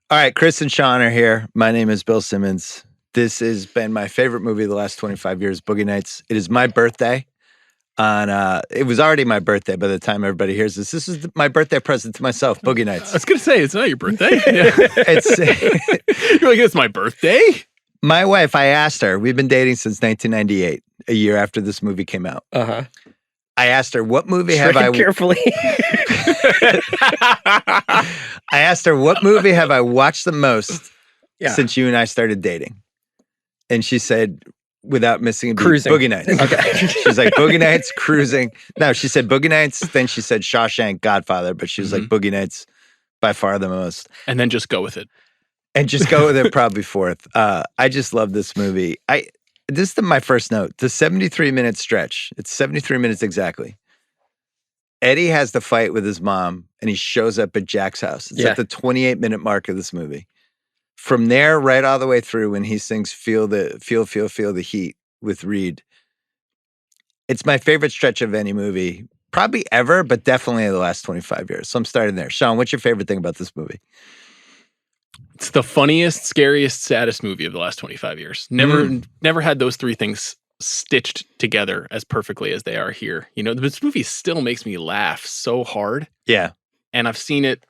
All right, Chris and Sean are here. My name is Bill Simmons. This has been my favorite movie of the last 25 years, Boogie Nights. It is my birthday. It was already my birthday by the time everybody hears this. This is my birthday present to myself, Boogie I Nights. was going to say, it's not your birthday. Yeah. You're like, it's my birthday? My wife, I asked her, we've been dating since 1998, a year after this movie came out. Uh-huh. I asked her, what movie have I... carefully. I asked her, what movie have I watched the most since you and I started dating? And she said, without missing a beat, Cruising. Boogie Nights. Okay. She's like, Boogie Nights, Cruising. No, she said Boogie Nights, then she said Shawshank, Godfather, but she was like, Boogie Nights, by far the most. And then just go with it. And just go with it probably fourth. I just love this movie. This is my first note. The 73-minute stretch. It's 73 minutes exactly. Eddie has the fight with his mom, and he shows up at Jack's house. It's at the 28-minute mark of this movie. From there, right all the way through, when he sings "Feel the Heat" with Reed, it's my favorite stretch of any movie, probably ever, but definitely in the last 25 years. So I'm starting there. Sean, what's your favorite thing about this movie? It's the funniest, scariest, saddest movie of the last 25 years. Never had those three things stitched together as perfectly as they are here. You know, this movie still makes me laugh so hard. Yeah. And I've seen it,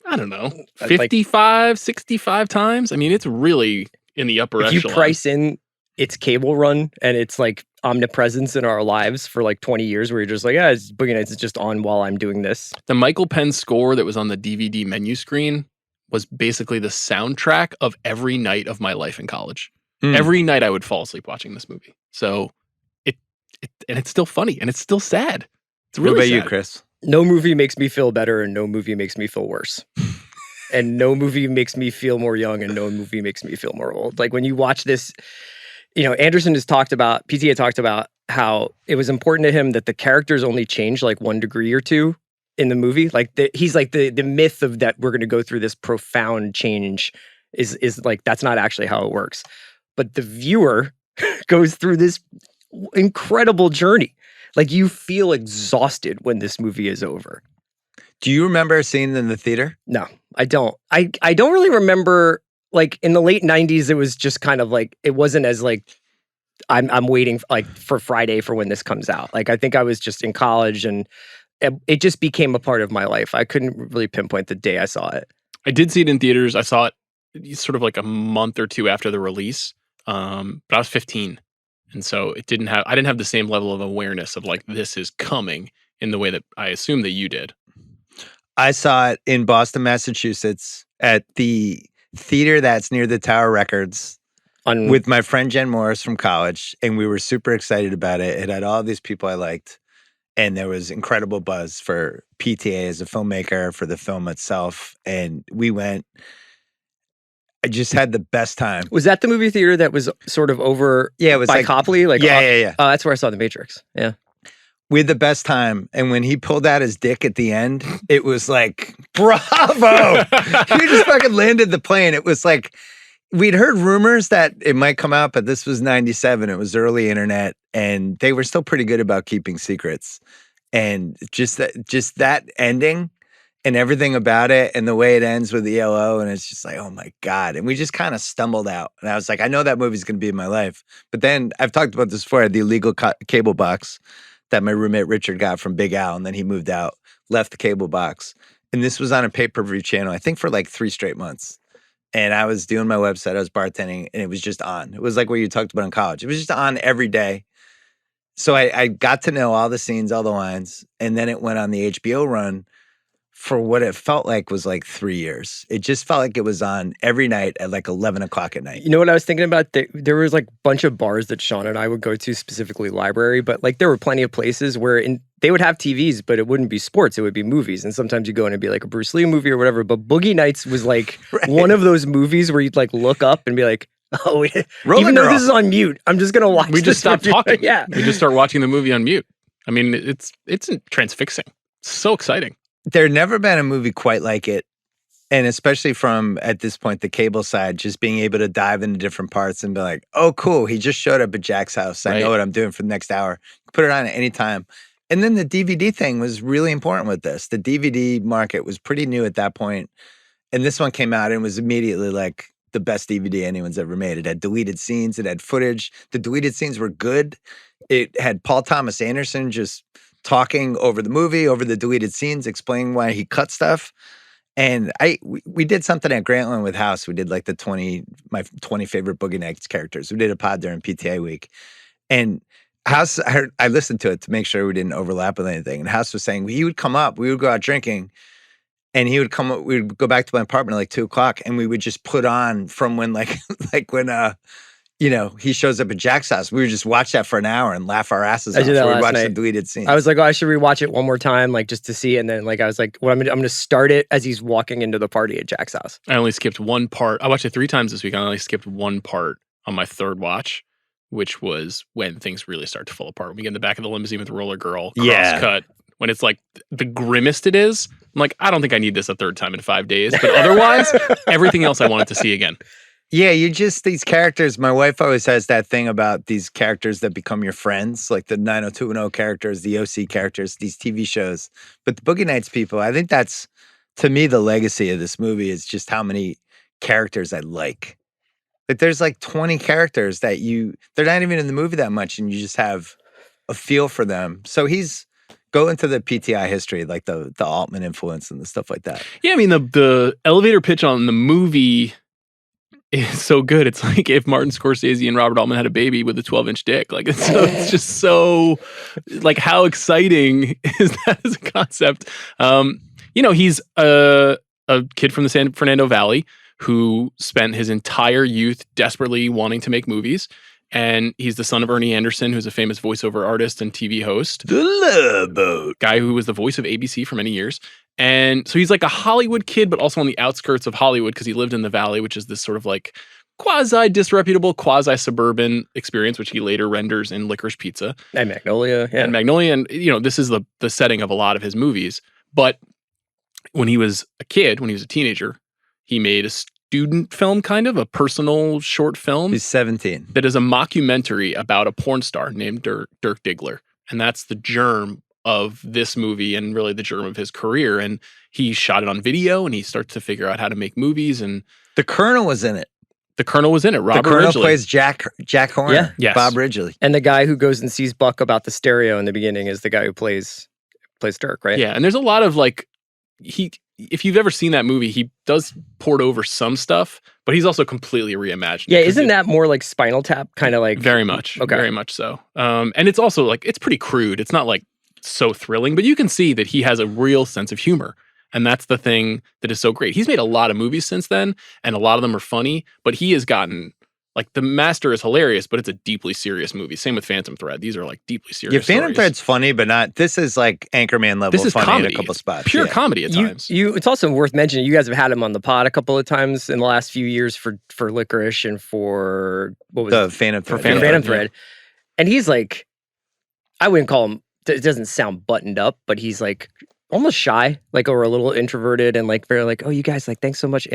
I don't know, 55, 65 times. I mean, it's really in the upper echelon. If you price in its cable run and it's like omnipresence in our lives for like 20 years where you're just like, yeah, it's Boogie Nights is just on while I'm doing this. The Michael Penn score that was on the DVD menu screen was basically the soundtrack of every night of my life in college. Every night I would fall asleep watching this movie. So it's still funny and it's still sad. It's really What about sad. you, Chris? No movie makes me feel better and no movie makes me feel worse. And no movie makes me feel more young and no movie makes me feel more old. Like when you watch this, you know, Anderson has talked about, PTA talked about how it was important to him that the characters only change like 1 degree or 2 in the movie. Like he's like the myth of that we're going to go through this profound change is like, that's not actually how it works. But the viewer goes through this incredible journey. Like you feel exhausted when this movie is over. Do you remember seeing it in the theater? No, I don't. I don't really remember, like in the late 90s, it was just kind of like, it wasn't as like, I'm waiting like for Friday for when this comes out. Like I think I was just in college and it just became a part of my life. I couldn't really pinpoint the day I saw it. I did see it in theaters. I saw it sort of like a month or two after the release. But I was 15. And so I didn't have the same level of awareness of like, this is coming in the way that I assume that you did. I saw it in Boston, Massachusetts at the theater that's near the Tower Records with my friend Jen Morris from college. And we were super excited about it. It had all these people I liked. And there was incredible buzz for PTA as a filmmaker, for the film itself. And we went. I just had the best time. Was that the movie theater that was sort of over it was by like, Copley? Like, yeah. That's where I saw The Matrix. Yeah. We had the best time. And when he pulled out his dick at the end, it was like, bravo! He just fucking landed the plane. It was like, we'd heard rumors that it might come out, but this was 97. It was early internet. And they were still pretty good about keeping secrets. And just that ending and everything about it and the way it ends with the ELO, and it's just like, oh my God. And we just kind of stumbled out. And I was like, I know that movie's going to be in my life. But then I've talked about this before. I had the illegal cable box that my roommate Richard got from Big Al, and then he moved out, left the cable box. And this was on a pay-per-view channel, I think for like 3 straight months. And I was doing my website, I was bartending, and it was just on. It was like what you talked about in college. It was just on every day. So I got to know all the scenes, all the lines, and then it went on the HBO run for what it felt like was like 3 years. It just felt like it was on every night at like 11 o'clock at night. You know what I was thinking about? There was like a bunch of bars that Sean and I would go to, specifically library, but like there were plenty of places where they would have TVs, but it wouldn't be sports, it would be movies. And sometimes you go in and be like a Bruce Lee movie or whatever. But Boogie Nights was like one of those movies where you'd like look up and be like, oh, even though this is on mute, I'm just going to watch We just stopped talking. Yeah. We just start watching the movie on mute. I mean, it's transfixing. It's so exciting. There'd never been a movie quite like it. And especially from, at this point, the cable side, just being able to dive into different parts and be like, oh, cool, he just showed up at Jack's house. I know what I'm doing for the next hour. Put it on at any time. And then the DVD thing was really important with this. The DVD market was pretty new at that point. And this one came out and was immediately like the best DVD anyone's ever made. It had deleted scenes. It had footage. The deleted scenes were good. It had Paul Thomas Anderson just talking over the movie, over the deleted scenes, explaining why he cut stuff. And we did something at Grantland with House. We did like my 20 favorite Boogie Nights characters. We did a pod during PTA week. And House, I listened to it to make sure we didn't overlap with anything. And House was saying he would come up, we would go out drinking, and he would come up, we would go back to my apartment at like 2:00, and we would just put on from when like when he shows up at Jack's house. We would just watch that for an hour and laugh our asses off. I did that We'd last watch night. the deleted scenes. I was like, I should rewatch it one more time, like just to see. And then like I was like, well, I'm gonna start it as he's walking into the party at Jack's house. I only skipped one part. I watched it 3 times this week. I only skipped one part on my third watch, which was when things really start to fall apart. When we get in the back of the limousine with the roller girl, cross cut, when it's like the grimmest it is. I'm like, I don't think I need this a third time in 5 days. But otherwise, everything else I wanted to see again. Yeah, these characters, my wife always has that thing about these characters that become your friends, like the 90210 characters, the OC characters, these TV shows. But the Boogie Nights people, I think that's, to me, the legacy of this movie is just how many characters I like. Like there's like 20 characters that they're not even in the movie that much, and you just have a feel for them. So go into the PTI history, like the Altman influence and the stuff like that. Yeah, I mean, the elevator pitch on the movie is so good. It's like if Martin Scorsese and Robert Altman had a baby with a 12-inch dick. Like it's just so, like, how exciting is that as a concept? He's a kid from the San Fernando Valley who spent his entire youth desperately wanting to make movies. And he's the son of Ernie Anderson, who's a famous voiceover artist and TV host. The Love Boat. Guy who was the voice of ABC for many years. And so he's like a Hollywood kid, but also on the outskirts of Hollywood because he lived in the Valley, which is this sort of like quasi-disreputable, quasi-suburban experience, which he later renders in Licorice Pizza. And Magnolia. Yeah. And Magnolia. And, this is the setting of a lot of his movies. But when he was a kid, when he was a teenager, he made a student film, kind of a personal short film. He's 17. That is a mockumentary about a porn star named Dirk Diggler. And that's the germ of this movie and really the germ of his career. And he shot it on video and he starts to figure out how to make movies. And the Colonel was in it. The Colonel was in it. Robert The Colonel Ridgely plays Jack Horner. Yeah. Yes. Bob Ridgely. And the guy who goes and sees Buck about the stereo in the beginning is the guy who plays Dirk, right? Yeah. And there's a lot of like, if you've ever seen that movie, he does port over some stuff, but he's also completely reimagined. Yeah, isn't that more like Spinal Tap? Kind of like... Very much. Okay. Very much so. And it's also like, it's pretty crude. It's not like so thrilling, but you can see that he has a real sense of humor. And that's the thing that is so great. He's made a lot of movies since then, and a lot of them are funny, but he has gotten, like, The Master is hilarious, but it's a deeply serious movie. Same with Phantom Thread. These are like deeply serious Phantom stories. Thread's funny, but not, this is like Anchorman level This is funny comedy. in a couple It's spots. pure yeah. comedy at times. It's also worth mentioning, you guys have had him on the pod a couple of times in the last few years for Licorice and for, what was The it? Phantom Thread. For Phantom Thread. And he's like, I wouldn't call him, it doesn't sound buttoned up, but he's like almost shy, like, or a little introverted and like very like, oh, you guys, like, thanks so much.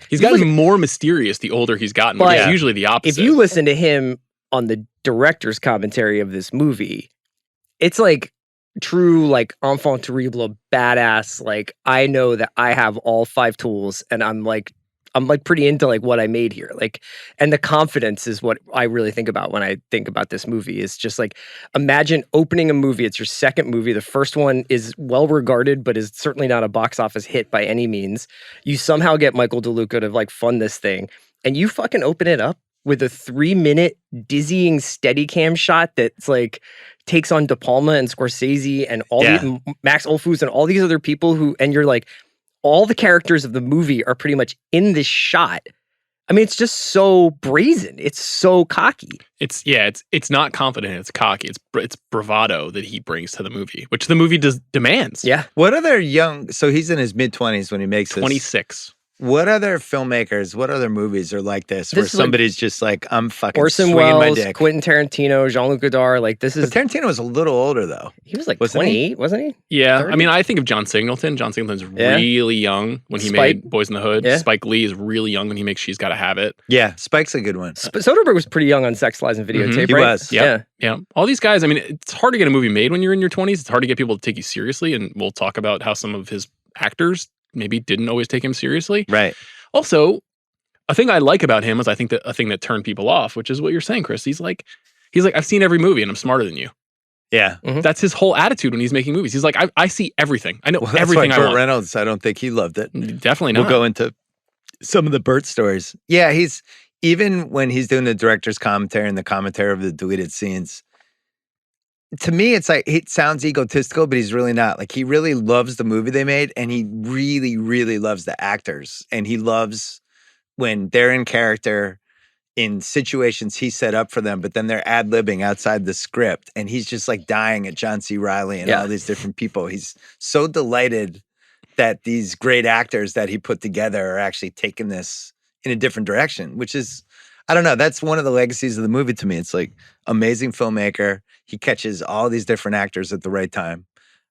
He's gotten more mysterious the older he's gotten, which is usually the opposite. If you listen to him on the director's commentary of this movie, it's like true, like, enfant terrible, badass, like, I know that I have all 5 tools and I'm pretty into like what I made here. Like, and the confidence is what I really think about when I think about this movie. Is just like, imagine opening a movie. It's your second movie. The first one is well regarded, but is certainly not a box office hit by any means. You somehow get Michael DeLuca to like fund this thing, and you fucking open it up with a 3-minute dizzying Steadicam shot that's like takes on De Palma and Scorsese and all the Max Olfus and all these other people who, and you're like, all the characters of the movie are pretty much in this shot. I mean, it's just so brazen. It's so cocky. It's not confident. It's cocky. It's bravado that he brings to the movie, which the movie demands. Yeah. What other so he's in his mid-20s when he makes this. 26. What other filmmakers, what other movies are like this where This is like somebody's just like, I'm fucking Orson swinging my Welles, dick? Quentin Tarantino, Jean-Luc Godard. Like, this is... But Tarantino was a little older, though. He was like Wasn't 28, wasn't he? Yeah. 30? I mean, I think of John Singleton. John Singleton's really young when he made Boys in the Hood. Yeah. Spike Lee is really young when he makes She's Gotta Have It. Yeah, Spike's a good one. Soderbergh was pretty young on Sex, Lies, and Videotape, He right? was. Yeah. Yeah. All these guys, I mean, it's hard to get a movie made when you're in your 20s. It's hard to get people to take you seriously. And we'll talk about how some of his actors maybe didn't always take him seriously. Right. Also, a thing I like about him is I think that a thing that turned people off, which is what you're saying, Chris. He's like, I've seen every movie and I'm smarter than you. Yeah. That's his whole attitude when he's making movies. He's like, I see everything. I know everything I want. Burt Reynolds, I don't think he loved it. Definitely not. We'll go into some of the Burt stories. Yeah, even when he's doing the director's commentary and the commentary of the deleted scenes, to me, it's like, it sounds egotistical, but he's really not. Like, he really loves the movie they made, and he really, really loves the actors. And he loves when they're in character in situations he set up for them, but then they're ad-libbing outside the script, and he's just like dying at John C. Reilly and all these different people. He's so delighted that these great actors that he put together are actually taking this in a different direction, which is, I don't know, that's one of the legacies of the movie to me. It's like, amazing filmmaker. He catches all these different actors at the right time.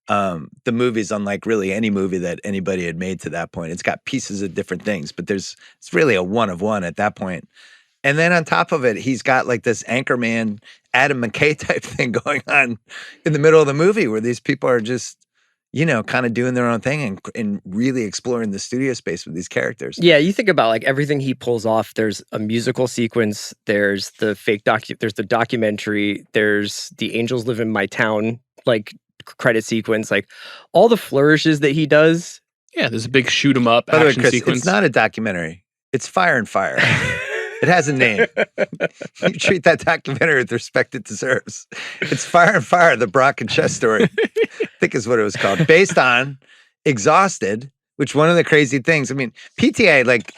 The movie's unlike really any movie that anybody had made to that point. It's got pieces of different things, but it's really a one of one at that point. And then on top of it, he's got like this Anchorman, Adam McKay type thing going on in the middle of the movie where these people are just, kind of doing their own thing and really exploring the studio space with these characters. Yeah, you think about like everything he pulls off. There's a musical sequence. There's the fake there's the documentary. There's the Angels Live in My Town, like credit sequence, like all the flourishes that he does. Yeah, there's a big shoot 'em up By the way, action Chris, sequence. it's not a documentary. It's Fire and Fire. It has a name. You treat that documentary with the respect it deserves. It's Fire and Fire, the Brock and Chess story, I think is what it was called. Based on Exhausted, which one of the crazy things, I mean, PTA, like,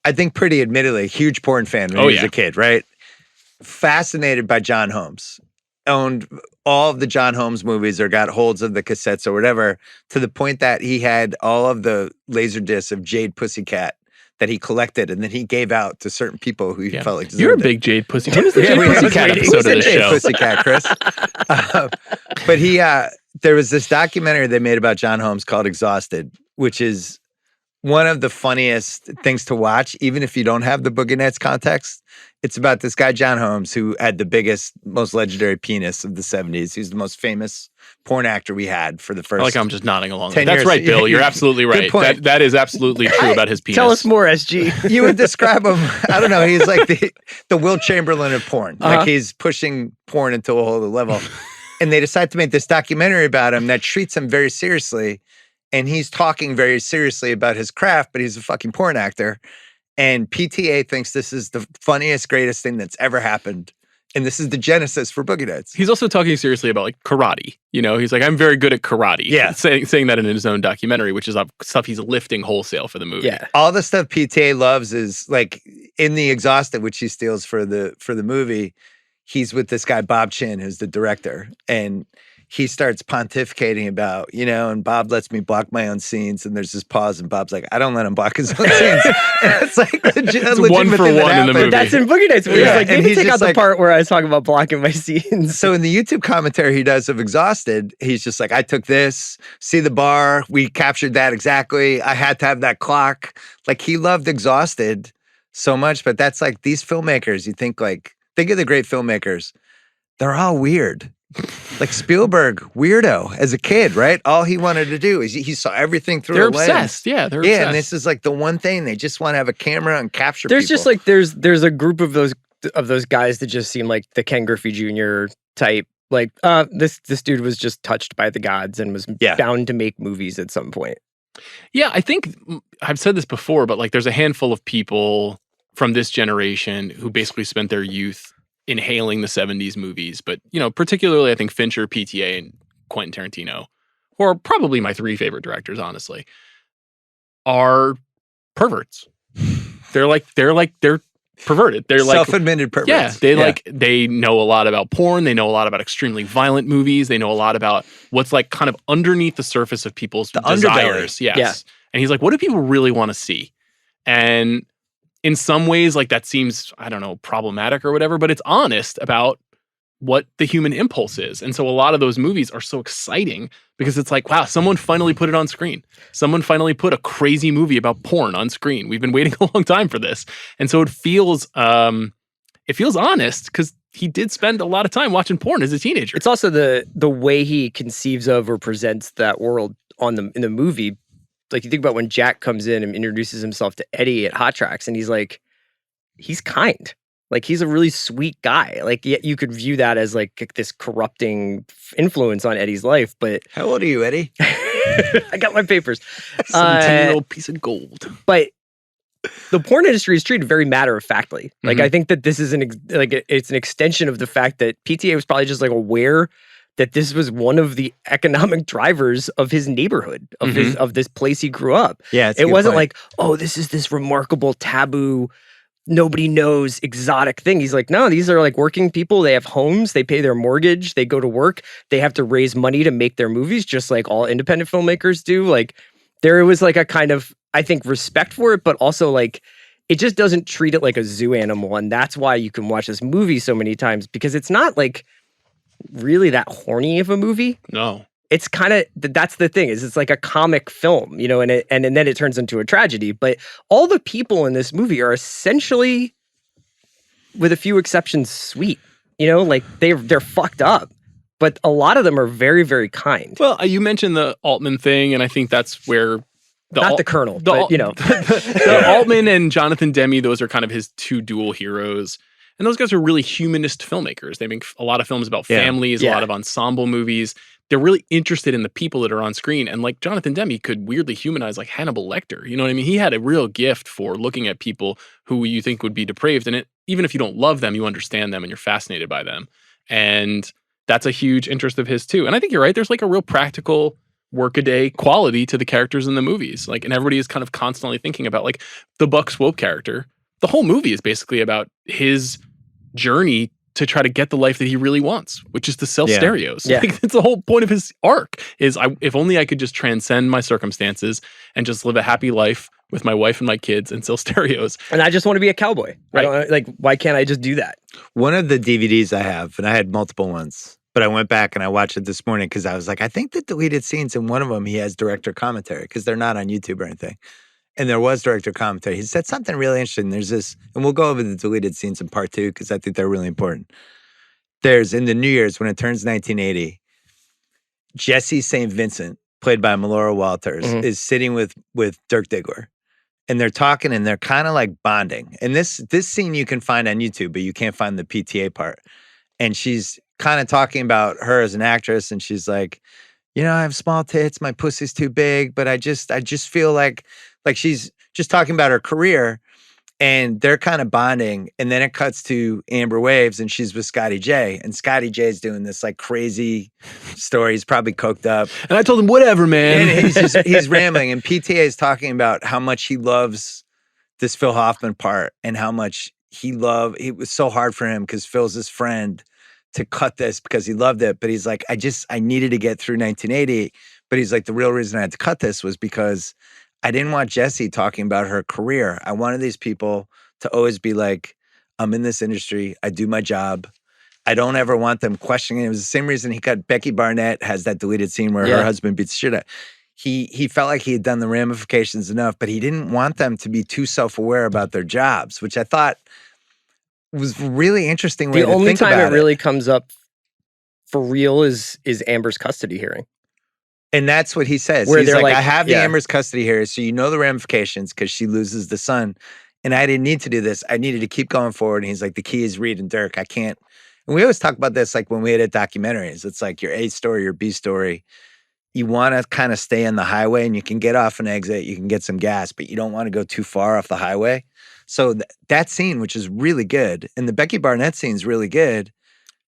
I think pretty admittedly, huge porn fan when he was a kid, right? Fascinated by John Holmes. Owned all of the John Holmes movies or got holds of the cassettes or whatever, to the point that he had all of the laser discs of Jade Pussycat that he collected, and then he gave out to certain people who he felt like deserved You're a big Jade Pussycat. When is the Jade we Pussycat episode of the Jade show? Pussycat, Chris. But there was this documentary they made about John Holmes called Exhausted, which is one of the funniest things to watch, even if you don't have the Boogie Nights context. It's about this guy, John Holmes, who had the biggest, most legendary penis of the 70s. He's the most famous porn actor we had for the first. I like I'm just nodding along. 10 That's years. right, Bill. You're absolutely right. That is absolutely true about his penis. Tell us more, SG. You would describe him, I don't know, he's like the Will Chamberlain of porn. Like, he's pushing porn into a whole other level. And they decide to make this documentary about him that treats him very seriously. And he's talking very seriously about his craft, but he's a fucking porn actor. And PTA thinks this is the funniest, greatest thing that's ever happened. And this is the genesis for Boogie Nights. He's also talking seriously about like karate. He's like, I'm very good at karate. Yeah. Saying that in his own documentary, which is stuff he's lifting wholesale for the movie. Yeah. All the stuff PTA loves is like in the Exhausted, which he steals for the movie. He's with this guy, Bob Chin, who's the director. And he starts pontificating about, and Bob lets me block my own scenes. And there's this pause, and Bob's like, I don't let him block his own scenes. And it's like it's one for one in the movie. That's in Boogie Nights. He's like, maybe take out the part where I was talking about blocking my scenes. So in the YouTube commentary he does of Exhausted, he's just like, I took this, see the bar, we captured that exactly. I had to have that clock. Like, he loved Exhausted so much, but that's like these filmmakers, you think of the great filmmakers, they're all weird. Like Spielberg, weirdo as a kid, right? All he wanted to do is he saw everything through a lens. They're obsessed. Yeah, they're obsessed. And this is like the one thing they just want to have a camera and capture. There's people. just like there's a group of those guys that just seem like the Ken Griffey Jr. type. Like this dude was just touched by the gods and was bound to make movies at some point. Yeah, I think I've said this before, but like there's a handful of people from this generation who basically spent their youth inhaling the 70s movies, but particularly I think Fincher, PTA, and Quentin Tarantino, who are probably my three favorite directors, honestly, are perverts. They're perverted. They're like self-admitted perverts. Yeah, they know a lot about porn. They know a lot about extremely violent movies. They know a lot about what's like kind of underneath the surface of people's desires. Underbelly. Yes. Yeah. And he's like, what do people really want to see? And in some ways, like that seems, I don't know, problematic or whatever, but it's honest about what the human impulse is. And so a lot of those movies are so exciting because it's like, wow, someone finally put it on screen. Someone finally put a crazy movie about porn on screen. We've been waiting a long time for this. And so it feels honest because he did spend a lot of time watching porn as a teenager. It's also the way he conceives of or presents that world in the movie like you think about when Jack comes in and introduces himself to Eddie at Hot Tracks, and he's like, he's kind. Like, he's a really sweet guy. Like, yet you could view that as like this corrupting influence on Eddie's life. But How old are you, Eddie? I got my papers. 17-year-old piece of gold. But the porn industry is treated very matter-of-factly. Like, I think that this is it's an extension of the fact that PTA was probably just like aware that this was one of the economic drivers of his neighborhood, of this place he grew up. Yeah, it wasn't like, oh, this is this remarkable taboo, nobody knows exotic thing. He's like, no, these are like working people. They have homes. They pay their mortgage. They go to work. They have to raise money to make their movies, just like all independent filmmakers do. Like, there was like a kind of, I think, respect for it, but also like, it just doesn't treat it like a zoo animal. And that's why you can watch this movie so many times, because it's not like really that horny of a movie. No. It's kind of, that's the thing, is it's like a comic film, you know, and then it turns into a tragedy. But all the people in this movie are essentially, with a few exceptions, sweet. You know, like they're fucked up, but a lot of them are very, very kind. Well, you mentioned the Altman thing, and I think that's where the Colonel, but you know, the Altman and Jonathan Demme, those are kind of his two dual heroes. And those guys are really humanist filmmakers. They make a lot of films about families, a lot of ensemble movies. They're really interested in the people that are on screen. And like Jonathan Demme could weirdly humanize like Hannibal Lecter. You know what I mean? He had a real gift for looking at people who you think would be depraved. And even if you don't love them, you understand them and you're fascinated by them. And that's a huge interest of his too. And I think you're right. There's like a real practical workaday quality to the characters in the movies. Like, and everybody is kind of constantly thinking about like the Buck Swope character. The whole movie is basically about his journey to try to get the life that he really wants, which is to sell stereos. Yeah. Like, that's the whole point of his arc is if only I could just transcend my circumstances and just live a happy life with my wife and my kids and sell stereos. And I just want to be a cowboy. Right. Like, why can't I just do that? One of the DVDs I have, and I had multiple ones, but I went back and I watched it this morning because I was like, I think the deleted scenes in one of them, he has director commentary because they're not on YouTube or anything. And there was director commentary. He said something really interesting. There's this, and we'll go over the deleted scenes in part 2 because I think they're really important. There's, in the New Year's, when it turns 1980, Jesse St. Vincent, played by Melora Walters, is sitting with Dirk Diggler. And they're talking and they're kind of like bonding. And this scene you can find on YouTube, but you can't find the PTA part. And she's kind of talking about her as an actress. And she's like, you know, I have small tits, my pussy's too big, but I just feel like she's just talking about her career, and they're kind of bonding. And then it cuts to Amber Waves, and she's with Scotty J, and Scotty J's doing this like crazy story. He's probably coked up. And I told him, whatever, man. And he's rambling, and PTA is talking about how much he loves this Phil Hoffman part, and how much it was so hard for him because Phil's his friend to cut this because he loved it. But he's like, I needed to get through 1980. But he's like, the real reason I had to cut this was because I didn't want Jessie talking about her career. I wanted these people to always be like, I'm in this industry. I do my job. I don't ever want them questioning it. It was the same reason he cut Becky Barnett has that deleted scene where her husband beats the shit out. He felt like he had done the ramifications enough, but he didn't want them to be too self-aware about their jobs, which I thought was really interesting way to think about it. The only time it really comes up for real is Amber's custody hearing. And that's what he says. Where He's they're like, like, I have the Amber's custody here, so you know the ramifications because she loses the son. And I didn't need to do this. I needed to keep going forward. And he's like, the key is Reed and Dirk. I can't. And we always talk about this like when we edit documentaries. It's like your A story, your B story. You want to kind of stay on the highway, and you can get off an exit, you can get some gas, but you don't want to go too far off the highway. So that scene, which is really good, and the Becky Barnett scene is really good,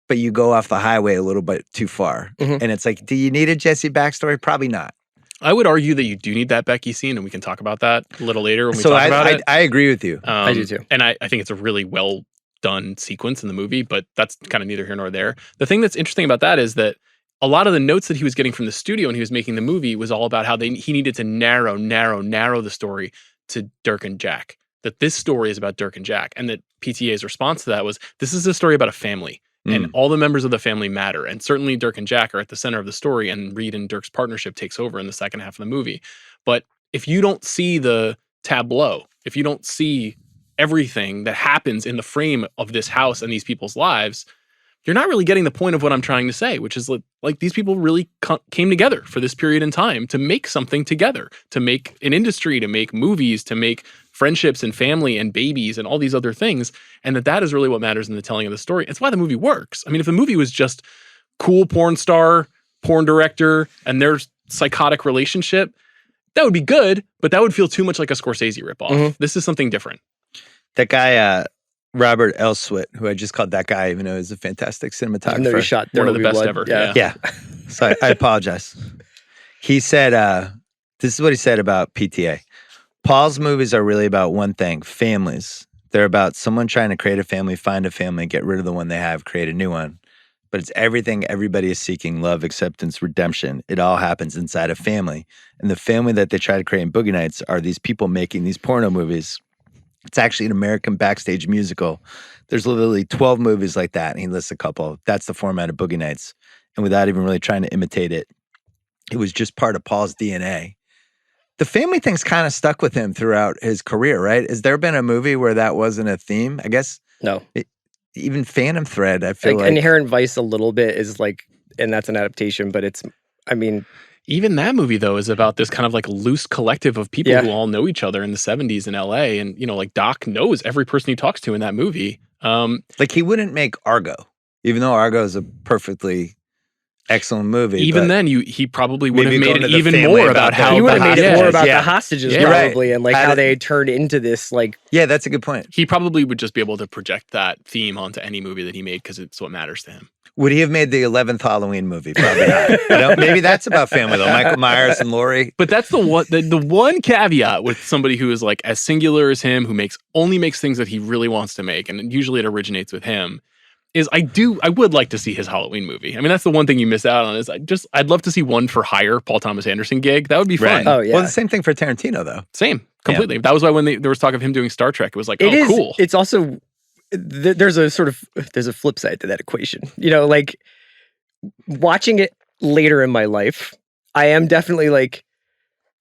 but you go off the highway a little bit too far. And it's like, do you need a Jesse backstory? Probably not. I would argue that you do need that Becky scene, and we can talk about that a little later when we talk about it. I agree with you. I do too. And I think it's a really well done sequence in the movie, but that's kind of neither here nor there. The thing that's interesting about that is that a lot of the notes that he was getting from the studio when he was making the movie was all about how he needed to narrow the story to Dirk and Jack. That this story is about Dirk and Jack. And that PTA's response to that was, this is a story about a family. And all the members of the family matter. And certainly Dirk and Jack are at the center of the story, and Reed and Dirk's partnership takes over in the second half of the movie. But if you don't see the tableau, if you don't see everything that happens in the frame of this house and these people's lives, you're not really getting the point of what I'm trying to say, which is like these people really came together for this period in time to make something together, to make an industry, to make movies, to make friendships and family and babies and all these other things. And that is really what matters in the telling of the story. It's why the movie works. I mean, if the movie was just cool porn star, porn director, and their psychotic relationship, that would be good, but that would feel too much like a Scorsese ripoff. Mm-hmm. This is something different. That guy, Robert Elswit, who I just called that guy, even though he's a fantastic cinematographer. No, he shot one of the best ever. Yeah. So I apologize. He said, this is what he said about PTA. Paul's movies are really about one thing, families. They're about someone trying to create a family, find a family, get rid of the one they have, create a new one. But it's everything everybody is seeking, love, acceptance, redemption. It all happens inside a family. And the family that they try to create in Boogie Nights are these people making these porno movies. It's actually an American backstage musical. There's literally 12 movies like that, and he lists a couple. That's the format of Boogie Nights. And without even really trying to imitate it, it was just part of Paul's DNA. The family thing's kind of stuck with him throughout his career, right? Has there been a movie where that wasn't a theme? I guess. No. Even Phantom Thread, I feel like. Inherent Vice a little bit is like, and that's an adaptation, but it's, I mean. Even that movie, though, is about this kind of like loose collective of people who all know each other in the 70s in LA. And, like Doc knows every person he talks to in that movie. Like he wouldn't make Argo, even though Argo is a perfectly excellent movie. Even then, he probably would have made it even more about how he would have made it more about the hostages, probably, and like how they turned into this. Like, yeah, that's a good point. He probably would just be able to project that theme onto any movie that he made because it's what matters to him. Would he have made the 11th Halloween movie? Probably not. Maybe that's about family though. Michael Myers and Laurie. But that's the one caveat with somebody who is like as singular as him, who only makes things that he really wants to make, and usually it originates with him. Is I would like to see his Halloween movie. I mean, that's the one thing you miss out on. Is I'd love to see one for hire Paul Thomas Anderson gig. That would be fun. Right. Oh yeah. Well, the same thing for Tarantino though. Same, completely. Yeah. That was why when there was talk of him doing Star Trek, it was like, cool. It's also there's a flip side to that equation. Like watching it later in my life, I am definitely like,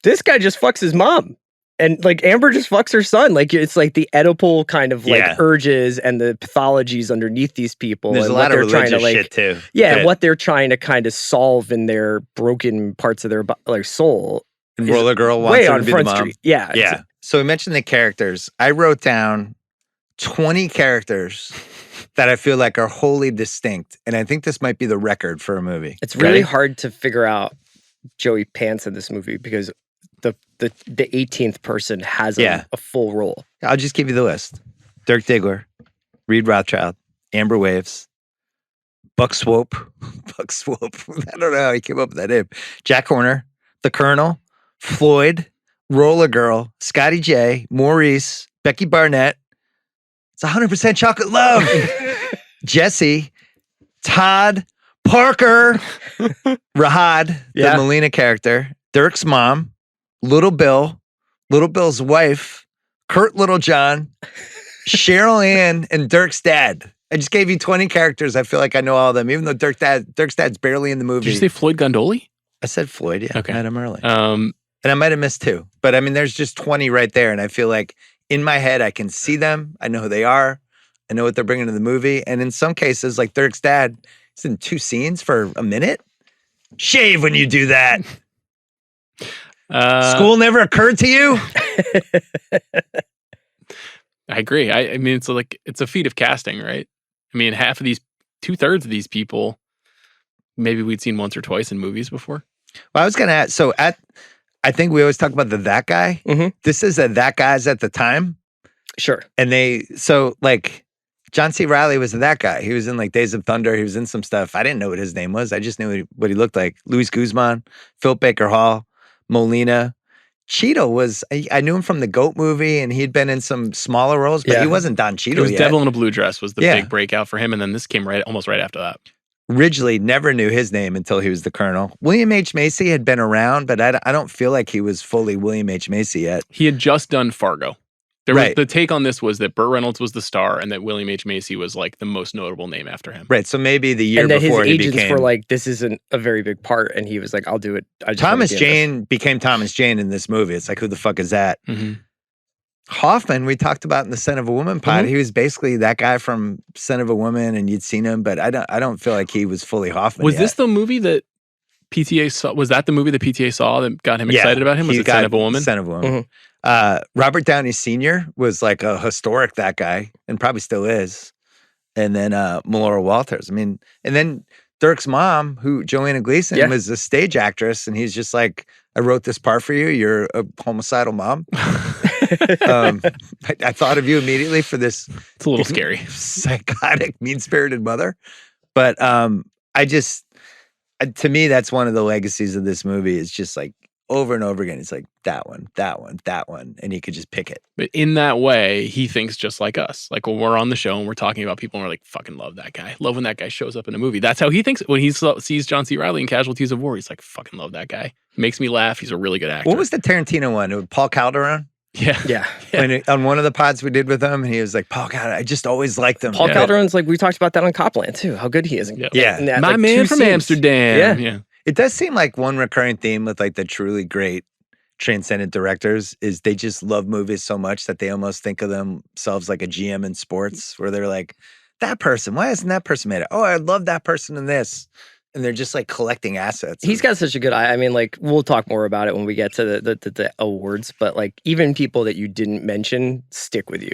this guy just fucks his mom. And like Amber just fucks her son. Like it's like the Oedipal kind of like urges and the pathologies underneath these people. There's and a lot of religious shit too. Yeah, what they're trying to kind of solve in their broken parts of their soul. And Roller Girl wants her to be the mom. Street. Yeah. Yeah. So we mentioned the characters. I wrote down 20 characters that I feel like are wholly distinct. And I think this might be the record for a movie. It's really hard to figure out Joey Pants in this movie because the 18th person has a full role. I'll just give you the list. Dirk Diggler, Reed Rothschild, Amber Waves, Buck Swope. Buck Swope. I don't know how he came up with that name. Jack Horner, The Colonel, Floyd, Roller Girl, Scotty J, Maurice, Becky Barnett. It's 100% Chocolate Love. Jesse, Todd, Parker, Rahad, the Melina character, Dirk's mom, Little Bill, Little Bill's wife, Kurt Littlejohn, Cheryl Ann, and Dirk's dad. I just gave you 20 characters. I feel like I know all of them, even though Dirk's dad's barely in the movie. Did you say Floyd Gondoli? I said Floyd, yeah. Okay. I met him early. And I might have missed 2. But I mean, there's just 20 right there. And I feel like in my head, I can see them. I know who they are. I know what they're bringing to the movie. And in some cases, like Dirk's dad, he's in 2 scenes for a minute. Shave when you do that. School never occurred to you? I agree. I mean, it's a feat of casting, right? I mean, 2/3 of these people, maybe we'd seen once or twice in movies before. Well, I was going to ask, I think we always talk about that guy. Mm-hmm. This is that guy's at the time. Sure. And John C. Reilly was that guy. He was in like Days of Thunder. He was in some stuff. I didn't know what his name was. I just knew what he looked like. Luis Guzman, Philip Baker Hall, Molina. Cheeto I knew him from the Goat movie, and he'd been in some smaller roles, but he wasn't Don Cheeto yet. It was Devil in a Blue Dress was the big breakout for him, and then this came almost right after that. Ridgely never knew his name until he was the Colonel. William H. Macy had been around, but I don't feel like he was fully William H. Macy yet. He had just done Fargo. The take on this was that Burt Reynolds was the star and that William H. Macy was like the most notable name after him. Right. So maybe the year and that before his he agents were like, this isn't a very big part. And he was like, I'll do it. Thomas Jane became Thomas Jane in this movie. It's like, who the fuck is that? Mm-hmm. Hoffman, we talked about in the Son of a Woman pod. He was basically that guy from Son of a Woman, and you'd seen him, but I don't feel like he was fully Hoffman. Was yet. this the movie that PTA saw? Was that the movie that PTA saw that got him excited about him? Was it Son of a Woman? Son of a Woman. Robert Downey Sr. was like a historic that guy, and probably still is. And then Melora Walters. I mean, and then Dirk's mom, who Joanna Gleason was a stage actress, and he's just like, I wrote this part for you. You're a homicidal mom. I thought of you immediately for this. It's a little scary. Psychotic, mean-spirited mother. But to me, that's one of the legacies of this movie. It's just like over and over again. It's like that one, that one, that one. And he could just pick it. But in that way, he thinks just like us. Like when we're on the show and we're talking about people and we're like, fucking love that guy. Love when that guy shows up in a movie. That's how he thinks. When he sees John C. Reilly in Casualties of War, he's like, fucking love that guy. Makes me laugh. He's a really good actor. What was the Tarantino one? With Paul Calderon? Yeah. On one of the pods we did with him, and he was like, Paul Calderon, I just always liked him. Paul Calderon's like, we talked about that on Copland too, how good he is. Yeah. My man from Amsterdam. Yeah. It does seem like one recurring theme with like the truly great transcendent directors is they just love movies so much that they almost think of themselves like a GM in sports, where they're like, that person, why hasn't that person made it? Oh, I love that person in this. And they're just like collecting assets. He's got such a good eye. I mean, like, we'll talk more about it when we get to the awards, but like even people that you didn't mention stick with you.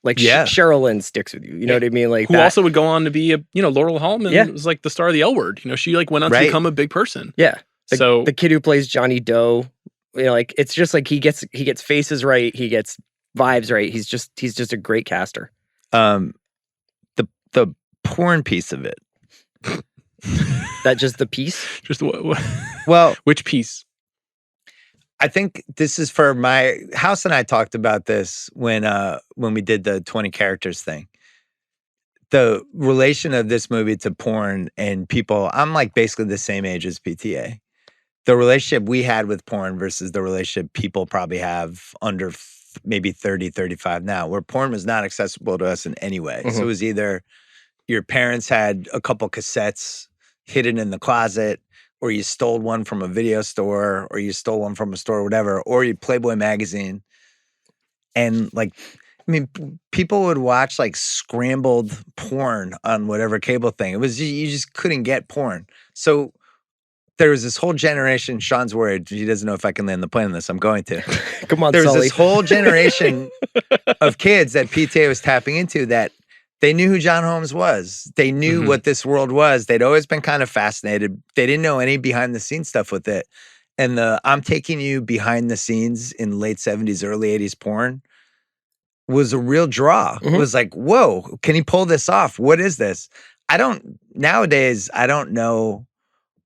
Like Cheryl Lynn sticks with you. You know what I mean? Like who also would go on to be Laurel Hallman was like the star of The L Word. You know, she like went on to become a big person. Yeah. So the kid who plays Johnny Doe, you know, like it's just like he gets faces right, he gets vibes right. He's just a great caster. The porn piece of it. That just the piece? Just what? Well, which piece? I think this is for my House, and I talked about this when we did the 20 characters thing. The relation of this movie to porn and people, I'm like basically the same age as PTA. The relationship we had with porn versus the relationship people probably have under maybe 30, 35 now, where porn was not accessible to us in any way. So it was either your parents had a couple cassettes hidden in the closet, or you stole one from a video store, or you stole one from a store or whatever, or you Playboy magazine. And like, I mean, people would watch like scrambled porn on whatever cable thing. It was, you just couldn't get porn. So there was this whole generation, Sean's worried, he doesn't know if I can land the plane on this, I'm going to. Come on, There was Sully. this whole generation of kids that PTA was tapping into that they knew who John Holmes was. They knew what this world was. They'd always been kind of fascinated. They didn't know any behind the scenes stuff with it. And I'm taking you behind the scenes in late 70s, early 80s porn was a real draw. It was like, whoa, can he pull this off? What is this? Nowadays, I don't know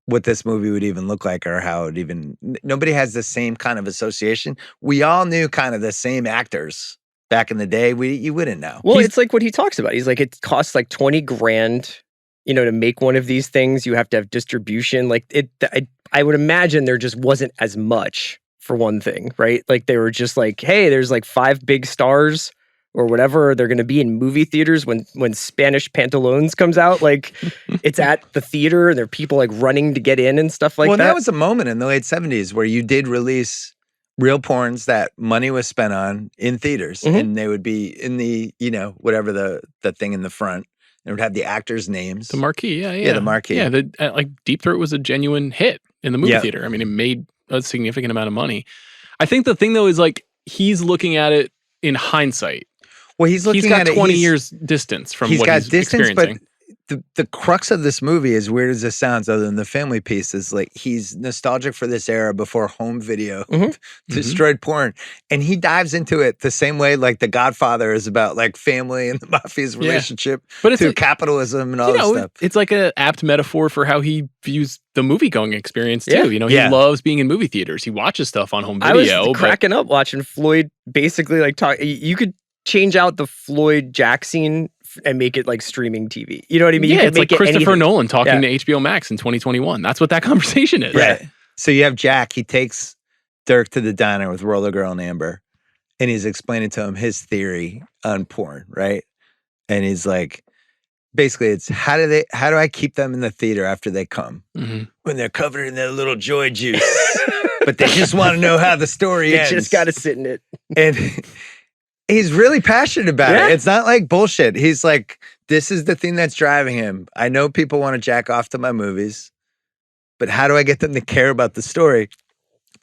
what this movie would even look like or how it even, nobody has the same kind of association. We all knew kind of the same actors. Back in the day, you wouldn't know. Well, it's like what he talks about. He's like, it costs like 20 grand, you know, to make one of these things. You have to have distribution. Like I would imagine there just wasn't as much for one thing, right? Like they were just like, hey, there's like 5 big stars or whatever. They're going to be in movie theaters when Spanish Pantalones comes out. Like it's at the theater and there are people like running to get in and stuff like that. Well, that was a moment in the late 70s where you did release real porns that money was spent on in theaters, and they would be in the, you know, whatever the thing in the front. It would have the actors' names. The marquee, Yeah, the marquee. Yeah, like Deep Throat was a genuine hit in the movie theater. I mean, it made a significant amount of money. I think the thing though is like he's looking at it in hindsight. Well, he's got 20 years distance from what he's experiencing. But the crux of this movie, as weird as this sounds, other than the family piece, is like he's nostalgic for this era before home video destroyed porn. And he dives into it the same way like The Godfather is about like family and the mafia's relationship but it's to like, capitalism and all this stuff. It's like an apt metaphor for how he views the movie-going experience too. You know, he loves being in movie theaters. He watches stuff on home video. I was cracking up watching Floyd basically like talk. You could change out the Floyd Jack scene and make it like streaming TV. You know what I mean? Yeah, it's like Christopher Nolan talking to HBO Max in 2021. That's what that conversation is. Right. So you have Jack, he takes Dirk to the diner with Roller Girl and Amber, and he's explaining to him his theory on porn, right? And he's like, basically it's how do I keep them in the theater after they come? When they're covered in their little joy juice. But they just want to know how the story ends. You just got to sit in it. And He's really passionate about Yeah. it. It's not like bullshit. He's like, this is the thing that's driving him. I know people want to jack off to my movies, but how do I get them to care about the story?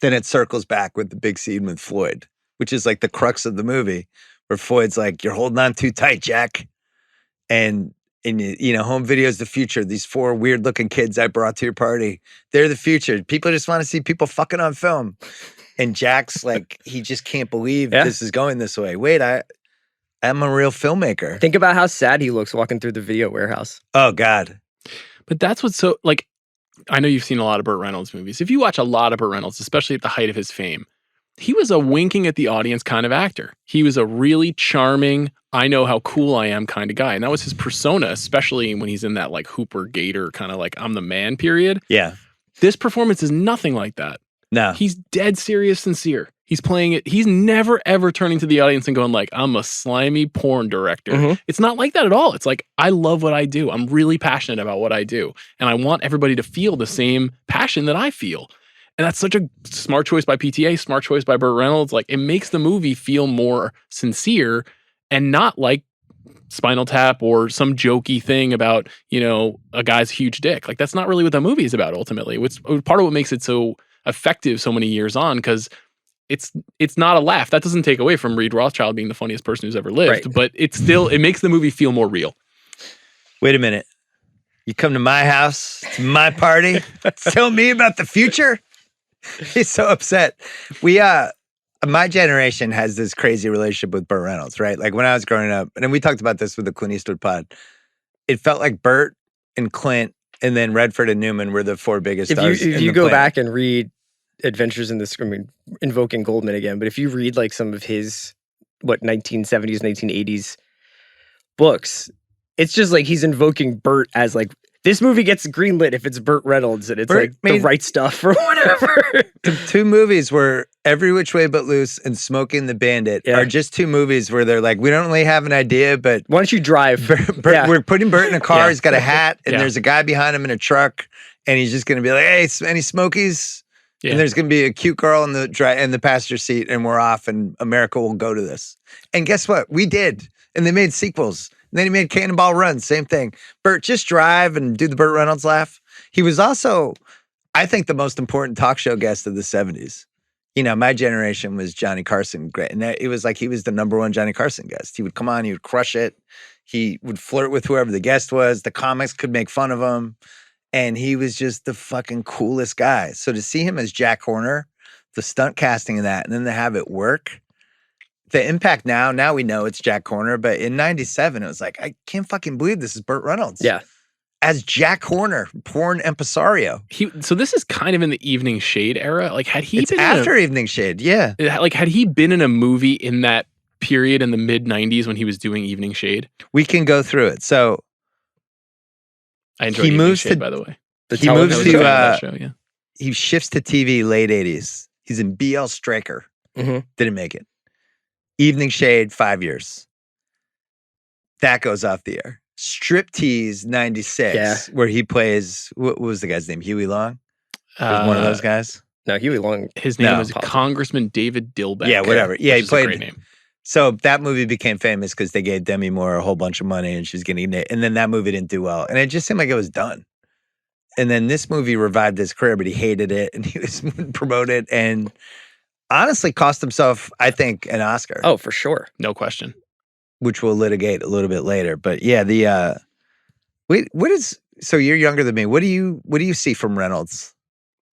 Then it circles back with the big scene with Floyd, which is like the crux of the movie, where Floyd's like, you're holding on too tight, Jack. And home video is the future. These 4 weird looking kids I brought to your party, they're the future. People just want to see people fucking on film. And Jack's like, he just can't believe this is going this way. Wait, I'm a real filmmaker. Think about how sad he looks walking through the video warehouse. Oh, God. But that's what's so, like, I know you've seen a lot of Burt Reynolds movies. If you watch a lot of Burt Reynolds, especially at the height of his fame, he was a winking at the audience kind of actor. He was a really charming, I know how cool I am kind of guy. And that was his persona, especially when he's in that like Hooper Gator kind of like I'm the man period. Yeah. This performance is nothing like that. No. He's dead serious, sincere. He's playing it. He's never ever turning to the audience and going like, I'm a slimy porn director. Mm-hmm. It's not like that at all. It's like, I love what I do. I'm really passionate about what I do. And I want everybody to feel the same passion that I feel. And that's such a smart choice by PTA, smart choice by Burt Reynolds. Like, it makes the movie feel more sincere and not like Spinal Tap or some jokey thing about, a guy's huge dick. Like, that's not really what the movie is about ultimately. It's part of what makes it so effective so many years on, because it's not a laugh. That doesn't take away from Reed Rothschild being the funniest person who's ever lived, right. But it makes the movie feel more real. Wait a minute. You come to my house, to my party, tell me about the future? He's so upset. My generation has this crazy relationship with Burt Reynolds, right? Like when I was growing up, and then we talked about this with the Clint Eastwood pod, it felt like Burt and Clint and then Redford and Newman were the 4 biggest stars. If you go back and read Adventures in the Screen, invoking Goldman again, but if you read like some of his 1970s, 1980s books, it's just like he's invoking Burt as like, this movie gets greenlit if it's Burt Reynolds and it's Burt like the right stuff or whatever. The 2 movies were Every Which Way But Loose and Smoking the Bandit are just 2 movies where they're like, we don't really have an idea, but why don't you drive? We're putting Burt in a car. He's got a hat, and Yeah. there's a guy behind him in a truck, and he's just going to be like, hey, any smokies? Yeah. And there's going to be a cute girl in the passenger seat, and we're off, and America will go to this. And guess what? We did. And they made sequels. And then he made Cannonball Run, same thing. Burt, just drive and do the Burt Reynolds laugh. He was also, I think, the most important talk show guest of the 70s. My generation was Johnny Carson. And it was like he was the number 1 Johnny Carson guest. He would come on, he would crush it. He would flirt with whoever the guest was. The comics could make fun of him. And he was just the fucking coolest guy. So to see him as Jack Horner, the stunt casting of that, and then to have it work, the impact now we know it's Jack Horner, but in 97, it was like, I can't fucking believe this is Burt Reynolds. Yeah. As Jack Horner, porn impresario. So this is kind of in the Evening Shade era. Like, had he been after Evening Shade, yeah. Like, had he been in a movie in that period in the mid 90s when he was doing Evening Shade? We can go through it. So I enjoyed Evening Shade, by the way. He moves to that show, yeah. He shifts to TV late 80s. He's in BL Striker. Mm-hmm. Didn't make it. Evening Shade, 5 years. That goes off the air. Striptease, 96, where he plays, what was the guy's name? Huey Long? Was one of those guys? No, Huey Long. His name was Congressman David Dilbeck. Yeah, whatever. Yeah, he played. A great name. So that movie became famous because they gave Demi Moore a whole bunch of money and she was getting it. And then that movie didn't do well. And it just seemed like it was done. And then this movie revived his career, but he hated it and he was promoted and honestly cost himself, I think, an Oscar. Oh, for sure. No question. Which we'll litigate a little bit later. But yeah, so you're younger than me. What do you see from Reynolds?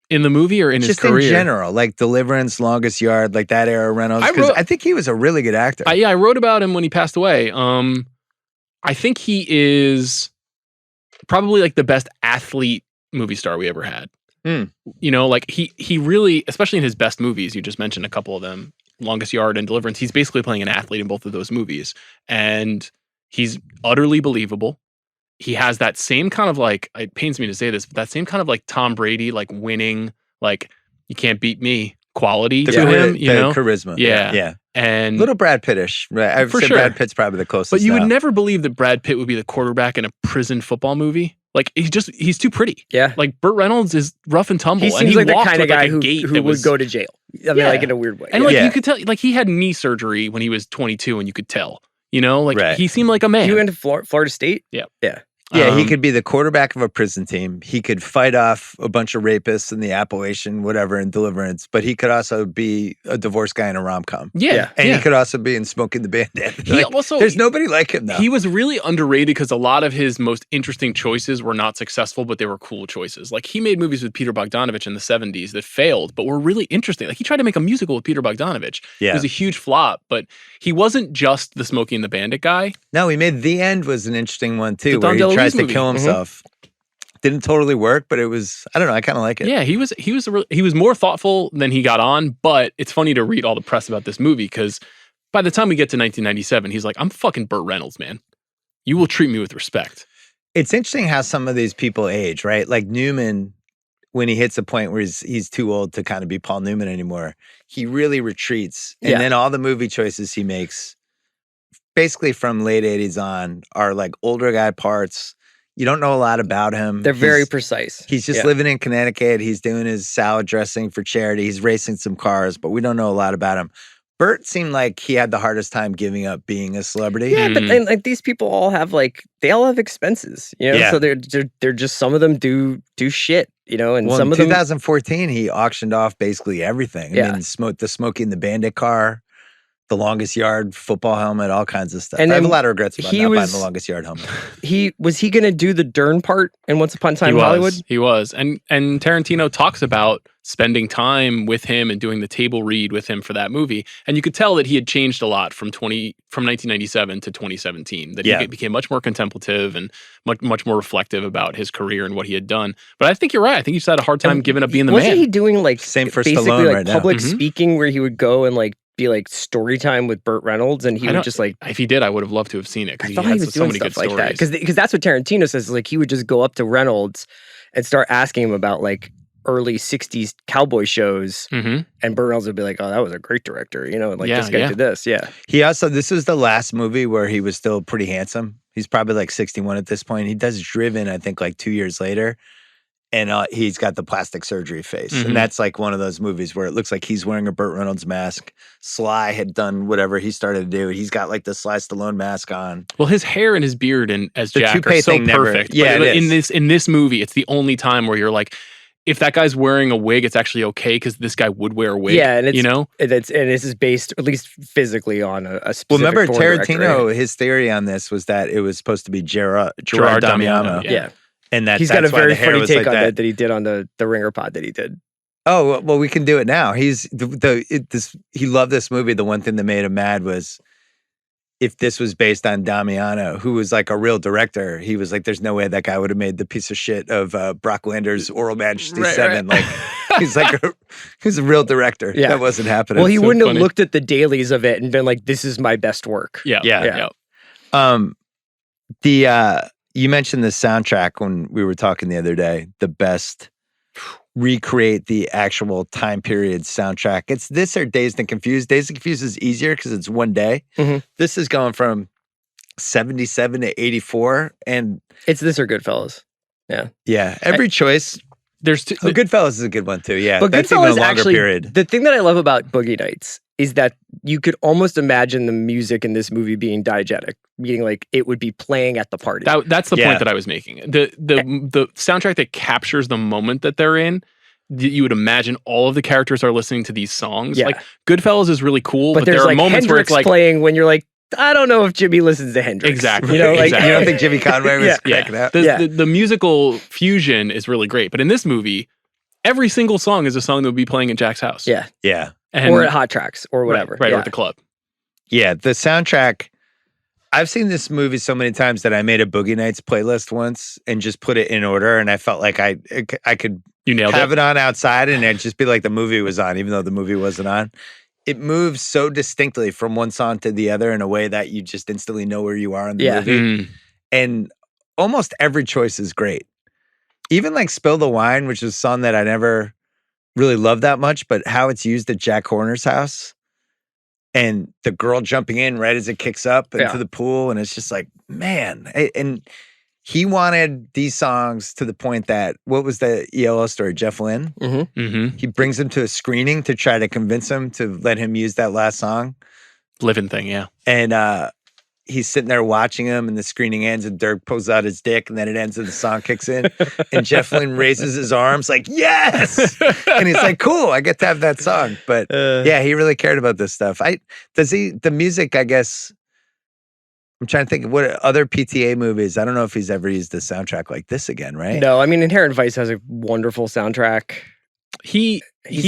In the movie or in his career? Just in general, like Deliverance, Longest Yard, like that era Reynolds. Because I think he was a really good actor. I wrote about him when he passed away. I think he is probably like the best athlete movie star we ever had. Like he really, especially in his best movies, you just mentioned a couple of them, Longest Yard and Deliverance, he's basically playing an athlete in both of those movies. And he's utterly believable. He has that same kind of like, it pains me to say this, but that same kind of like Tom Brady, like winning, like you can't beat me quality to him, the charisma. Yeah. And little Brad Pittish, right? I've said Brad Pitt's probably the closest. But you would never believe that Brad Pitt would be the quarterback in a prison football movie. Like he's too pretty. Yeah. Like Burt Reynolds is rough and tumble. He and seems he like the walked kind of with, like, guy a who gait that would was, go to jail. I mean, like in a weird way. And like you could tell, like he had knee surgery when he was 22, and you could tell. You know, like he seemed like a man. He went to Florida State. Yeah. Yeah, he could be the quarterback of a prison team. He could fight off a bunch of rapists in the Appalachian, whatever, in Deliverance. But he could also be a divorced guy in a rom-com. Yeah. And he could also be in Smoking the Bandit. He also, there's nobody like him, though. He was really underrated because a lot of his most interesting choices were not successful, but they were cool choices. Like he made movies with Peter Bogdanovich in the 70s that failed, but were really interesting. Like he tried to make a musical with Peter Bogdanovich. Yeah. It was a huge flop, but he wasn't just the Smoking the Bandit guy. No, he made The End was an interesting one, too, The where he Don tries DeLuise to movie. kill himself. Didn't totally work, but it was, I don't know, I kind of like it. Yeah, he was more thoughtful than he got on, but it's funny to read all the press about this movie because by the time we get to 1997, he's like, I'm fucking Burt Reynolds, man. You will treat me with respect. It's interesting how some of these people age, right? Like Newman, when he hits a point where he's too old to kind of be Paul Newman anymore, he really retreats. And then all the movie choices he makes, basically from late 80s on, are like older guy parts. You don't know a lot about him. They're very precise. He's just living in Connecticut. He's doing his salad dressing for charity. He's racing some cars, but we don't know a lot about him. Burt seemed like he had the hardest time giving up being a celebrity. Yeah, but then like these people all have they all have expenses, you know. So they're just, some of them do shit, you know, and some of them. 2014 he auctioned off basically everything. I mean, the Smoking the Bandit car, the Longest Yard football helmet, all kinds of stuff. And I have a lot of regrets about not buying the Longest Yard helmet. Was he going to do the Dern part in Once Upon a Time in Hollywood? He was. And Tarantino talks about spending time with him and doing the table read with him for that movie. And you could tell that he had changed a lot from 1997 to 2017. That he became much more contemplative and much more reflective about his career and what he had done. But I think you're right. I think he just had a hard time giving up being the man. Wasn't he doing same for basically Stallone right now. public speaking where he would go and be like story time with Burt Reynolds, and he would just if he did, I would have loved to have seen it I because thought he he had was so doing many good stuff like stories. that because that's what Tarantino says. Like he would just go up to Reynolds and start asking him about like early 60s cowboy shows, and Burt Reynolds would be like, "Oh, that was a great director," you know, and this guy did this. Yeah. He also, this was the last movie where he was still pretty handsome. He's probably like 61 at this point. He does Driven, I think, like 2 years later. And he's got the plastic surgery face. And that's like one of those movies where it looks like he's wearing a Burt Reynolds mask. Sly had done whatever he started to do. He's got like the Sly Stallone mask on. Well, his hair and his beard and as The Jack are toupee so thing never- perfect. yeah, But it is. in this movie, it's the only time where you're like, if that guy's wearing a wig, it's actually okay because this guy would wear a wig. Yeah, and it's, you know, and this is based at least physically on a specific. Well, remember porn director, Tarantino, right? his theory on this was that it was supposed to be Gerard Damiano. Damiano. Yeah. And He's got a that's why very the hair funny was take like on that. that he did on the Ringer pod that he did. Oh, well, we can do it now. He loved this movie. The one thing that made him mad was if this was based on Damiano, who was like a real director, he was like, there's no way that guy would have made the piece of shit of Brock Lander's Oral Majesty 7. Like, he's like, he's a real director. Yeah. That wasn't happening. Well, he so wouldn't funny. have looked at the dailies of it and been like, this is my best work. Yeah. You mentioned the soundtrack when we were talking the other day, the best recreate the actual time period soundtrack. It's this or Dazed and Confused. Dazed and Confused is easier because it's one day. This is going from 77 to 84. And It's this or Goodfellas. yeah, every choice. There's two, Goodfellas is a good one too. Yeah, But that's even a Goodfellas longer actually, period. the thing that I love about Boogie Nights is that you could almost imagine the music in this movie being diegetic, meaning like it would be playing at the party. that's the point that I was making. The soundtrack that captures the moment that they're in. You would imagine all of the characters are listening to these songs. Yeah. Like Goodfellas is really cool, but there's there are like moments where Hendrix it's like playing when you're like, I don't know if Jimmy listens to Hendrix. Exactly. You know, like Exactly. You don't think Jimmy Conway was cracking out? The musical fusion is really great, but in this movie, every single song is a song that would be playing at Jack's house. Yeah. Yeah. And, Or at Hot Tracks or whatever. Right, yeah. or at the club. Yeah, the soundtrack. I've seen this movie so many times that I made a Boogie Nights playlist once and just put it in order, and I felt like I could You nailed have it. it on outside and it'd just be like the movie was on, even though the movie wasn't on. It moves so distinctly from one song to the other in a way that you just instantly know where you are in the movie. Mm. And almost every choice is great. Even like Spill the Wine, which is a song that I never really loved that much, but how it's used at Jack Horner's house. And the girl jumping in right as it kicks up into the pool. And it's just like, man. And he wanted these songs to the point that, what was the ELO story? Jeff Lynne? Mm-hmm. He brings him to a screening to try to convince him to let him use that last song. Living thing, yeah. And he's sitting there watching him, and the screening ends, and Dirk pulls out his dick, and then it ends, and the song kicks in, and Jeff Lynne raises his arms like, yes! And he's like, cool, I get to have that song. But yeah, he really cared about this stuff. The music, I guess, I'm trying to think of what other PTA movies. I don't know if he's ever used a soundtrack like this again, right? No, I mean, Inherent Vice has a wonderful soundtrack. He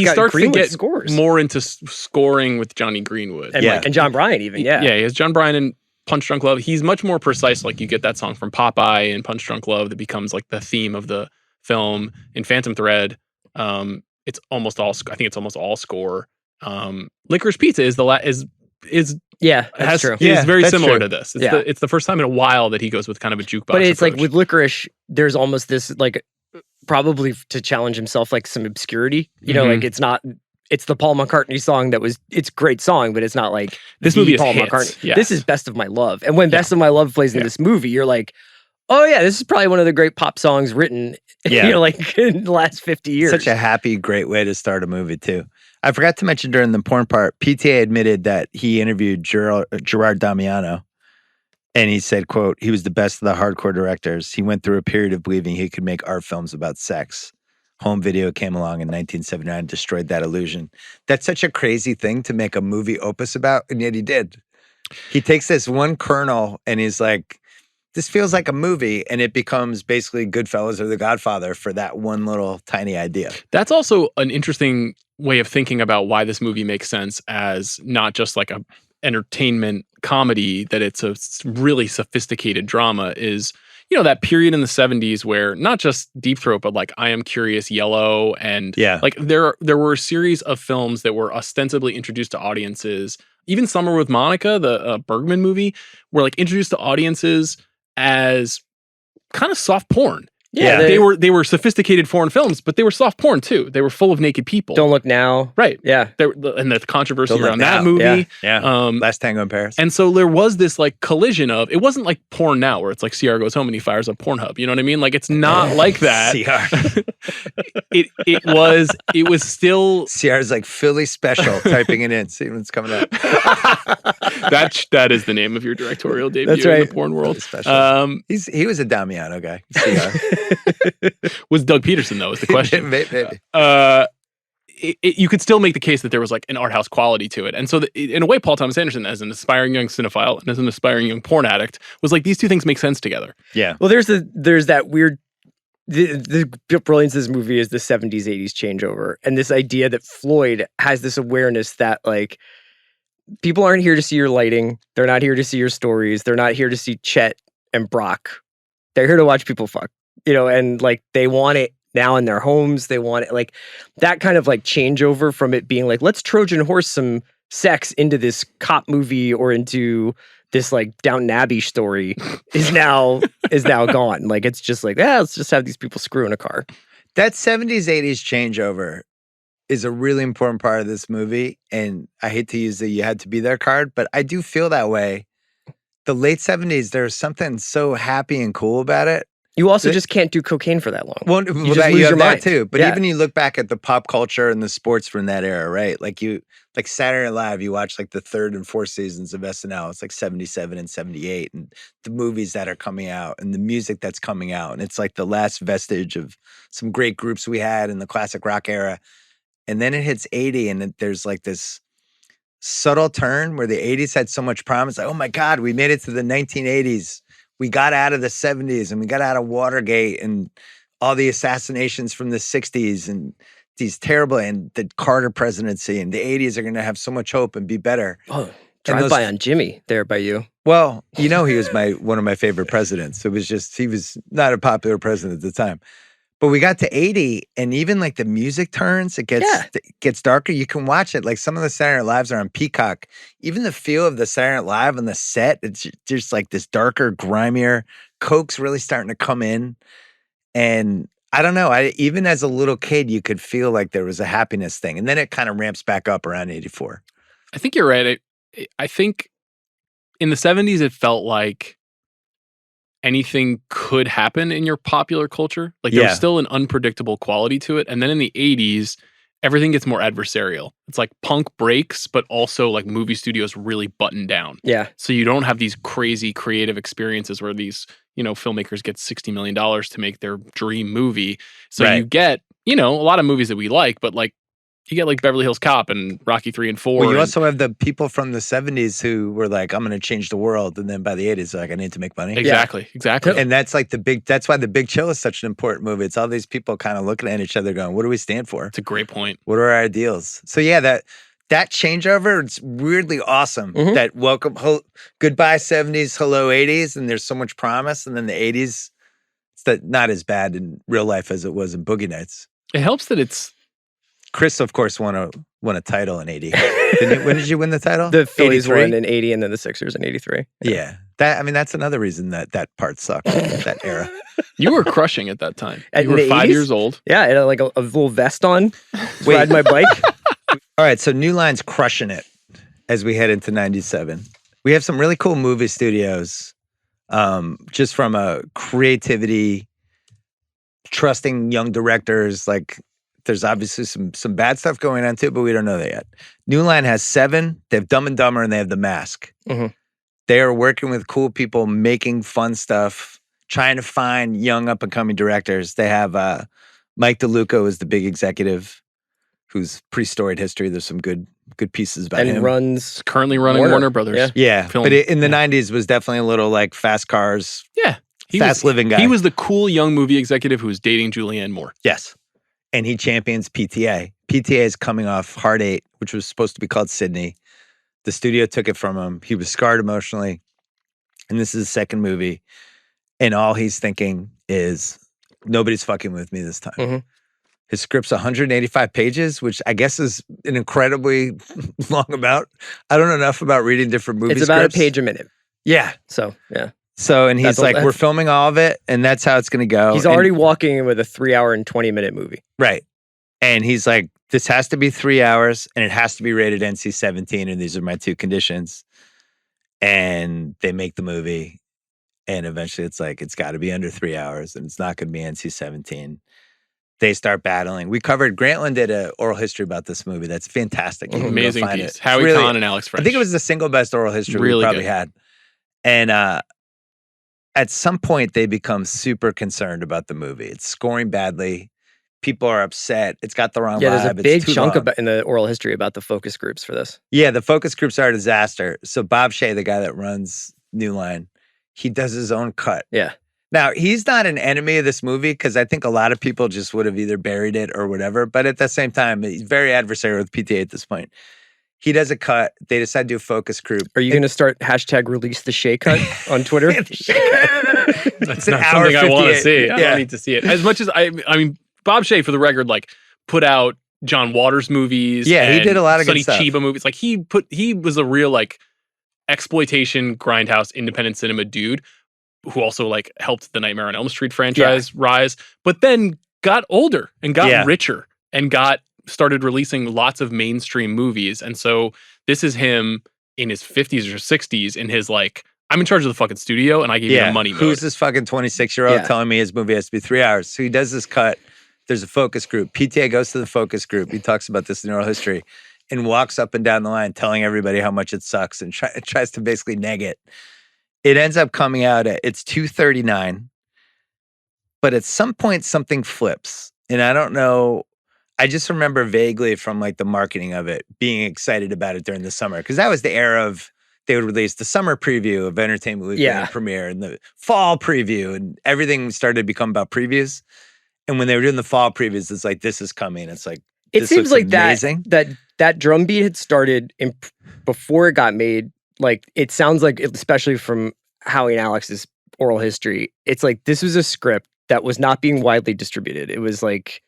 got starts to Greenwood get scores. more into scoring with Johnny Greenwood. And, and John Bryan even, yeah. Yeah, he has John Bryan and Punch Drunk Love. He's much more precise. Like, you get that song from Popeye and Punch Drunk Love that becomes like the theme of the film. In Phantom Thread, it's almost all. I think it's almost all score. Licorice Pizza is that's true. Is very similar true. to this. It's the first time in a while that he goes with kind of a jukebox. But it's approach. like with Licorice, there's almost this like probably to challenge himself, like some obscurity. You know, like it's the Paul McCartney song it's a great song, but it's not like this movie is Paul hits. McCartney. Yes. This is Best of My Love. And when Best of My Love plays in this movie, you're like, oh yeah, this is probably one of the great pop songs written, like in the last 50 years. Such a happy, great way to start a movie too. I forgot to mention during the porn part, PTA admitted that he interviewed Gerard Damiano, and he said, quote, he was the best of the hardcore directors. He went through a period of believing he could make art films about sex. Home video came along in 1979 and destroyed that illusion. That's such a crazy thing to make a movie opus about, and yet he did. He takes this one kernel and he's like, this feels like a movie, and it becomes basically Goodfellas or The Godfather for that one little tiny idea. That's also an interesting way of thinking about why this movie makes sense as not just like a entertainment comedy, that it's a really sophisticated drama. Is, you know, that period in the 70s where not just Deep Throat, but like I Am Curious, Yellow, and like there were a series of films that were ostensibly introduced to audiences. Even Summer with Monica, the Bergman movie, were like introduced to audiences as kind of soft porn. Yeah, they were sophisticated foreign films, but they were soft porn too. They were full of naked people. Don't Look Now. Right. Yeah. And the controversy Don't Look around Now. that movie. Yeah. Last Tango in Paris. And so there was this like collision of, it wasn't like Porn Now where it's like CR goes home and he fires up Pornhub. You know what I mean? Like, it's not like that. CR. It was still. CR's like Philly Special, typing it in, see what's coming up. That is the name of your directorial debut That's right. in the porn world. He was a Damiano guy. CR. Was Doug Peterson, though, is the question. Maybe. You could still make the case that there was like an art house quality to it. And so in a way, Paul Thomas Anderson, as an aspiring young cinephile and as an aspiring young porn addict, was like, these two things make sense together. Yeah. Well, there's that weird, the brilliance of this movie is the 70s, 80s changeover. And this idea that Floyd has this awareness that like, people aren't here to see your lighting. They're not here to see your stories. They're not here to see Chet and Brock. They're here to watch people fuck. You know, and like they want it now in their homes. They want it like that kind of like changeover from it being like, let's Trojan horse some sex into this cop movie or into this like Downton Abbey story is now gone. Like, it's just like, let's just have these people screw in a car. That 70s, 80s changeover is a really important part of this movie. And I hate to use the you had to be there card, but I do feel that way. The late 70s, there's something so happy and cool about it. You also just can't do cocaine for that long. Well, you just lose you have your that mind. too. But Yeah. even you look back at the pop culture and the sports from that era, right? Like Saturday Night Live, you watch like the 3rd and 4th seasons of SNL. It's like 77 and 78, and the movies that are coming out and the music that's coming out. And it's like the last vestige of some great groups we had in the classic rock era. And then it hits 80, and there's like this subtle turn where the 80s had so much promise. Like, oh my God, we made it to the 1980s. We got out of the 70s and we got out of Watergate and all the assassinations from the 60s and these terrible, and the Carter presidency, and the 80s are going to have so much hope and be better. Oh, drive by on Jimmy there by you. Well, you know, he was one of my favorite presidents. It was just, he was not a popular president at the time. But we got to 80, and even like the music turns, it gets darker. You can watch it. Like some of the Saturday Night Lives are on Peacock. Even the feel of the Saturday Night Live on the set, it's just like this darker, grimier. Coke's really starting to come in. And I don't know. Even as a little kid, you could feel like there was a happiness thing. And then it kind of ramps back up around 84. I think you're right. I think in the 70s, it felt like anything could happen in your popular culture. Like there was still an unpredictable quality to it. And then in the 80s, everything gets more adversarial. It's like punk breaks, but also like movie studios really button down. Yeah. So you don't have these crazy creative experiences where these, filmmakers get $60 million to make their dream movie. So you get, a lot of movies that we like, but like you get like Beverly Hills Cop and Rocky 3 and 4. Well, you also have the people from the 70s who were like, I'm going to change the world. And then by the 80s, they're like, I need to make money. Exactly. And that's like that's why The Big Chill is such an important movie. It's all these people kind of looking at each other going, what do we stand for? It's a great point. What are our ideals? So yeah, that changeover, it's weirdly awesome. That goodbye 70s, hello 80s, and there's so much promise. And then the 80s, it's not as bad in real life as it was in Boogie Nights. It helps that it's... Chris, of course, won a title in 80. When did you win the title? The Phillies 83? won in 80 and then the Sixers in 83. Yeah. That's another reason that part sucked, that era. You were crushing at that time. You In were the 5 80s? years old. Yeah, I had like a little vest on, ride my bike. All right, so New Line's crushing it as we head into 97. We have some really cool movie studios, just from a creativity, trusting young directors. Like, there's obviously some bad stuff going on too, but we don't know that yet. New Line has 7. They have Dumb and Dumber and they have The Mask. They are working with cool people, making fun stuff, trying to find young up-and-coming directors. They have Mike DeLuca is the big executive, who's pretty storied history. There's some good pieces about him. And runs... Currently running Warner Brothers. Yeah. Film. But in the 90s was definitely a little like fast cars. Yeah. Fast living guy. He was the cool young movie executive who was dating Julianne More. Yes. And he champions PTA. PTA is coming off Hard 8, which was supposed to be called Sydney. The studio took it from him. He was scarred emotionally. And this is his second movie. And all he's thinking is, nobody's fucking with me this time. His script's 185 pages, which I guess is an incredibly long amount. I don't know enough about reading different movie It's about scripts. a page a minute. Yeah. So, yeah. So, and he's like, we're filming all of it, and that's how it's going to go. He's already walking in with a 3-hour and 20-minute movie. Right. And he's like, this has to be 3 hours, and it has to be rated NC-17, and these are my 2 conditions. And they make the movie, and eventually it's like, it's got to be under 3 hours, and it's not going to be NC-17. They start battling. Grantland did an oral history about this movie. That's fantastic. You can go Amazing find piece. it. Howie Really, Kahn and Alex French. I think it was the single best oral history Really we probably good. had. And at some point, they become super concerned about the movie. It's scoring badly. People are upset. It's got the wrong vibe. There's a big it's too chunk long. in the oral history about the focus groups for this. Yeah, the focus groups are a disaster. So Bob Shea, the guy that runs New Line, he does his own cut. Yeah. Now, he's not an enemy of this movie because I think a lot of people just would have either buried it or whatever. But at the same time, he's very adversarial with PTA at this point. He does a cut. They decide to do a focus group. Are you going to start #release the Shea cut on Twitter? That's not something I want to see. I don't need to see it. As much as I mean, Bob Shea, for the record, like put out John Waters movies. Yeah, he did a lot of Sonny good stuff. Chiba movies. Like he was a real like exploitation grindhouse independent cinema dude who also like helped the Nightmare on Elm Street franchise rise, but then got older and got richer and started releasing lots of mainstream movies. And so this is him in his 50s or 60s in his like, I'm in charge of the fucking studio and I give you the money mode. Who's this fucking 26-year-old telling me his movie has to be 3 hours? So he does this cut. There's a focus group. PTA goes to the focus group. He talks about this in oral history and walks up and down the line telling everybody how much it sucks and tries to basically neg it. It ends up coming out at, it's 2:39. But at some point, something flips. And I don't know. I just remember vaguely from like the marketing of it, being excited about it during the summer. Because that was the era of, they would release the summer preview of Entertainment Weekly and premiere and the fall preview. And everything started to become about previews. And when they were doing the fall previews, it's like, this is coming. It's like, it this seems looks like amazing. that drumbeat had started before it got made. Like, it sounds like, especially from Howie and Alex's oral history, it's like, this was a script that was not being widely distributed. It was like,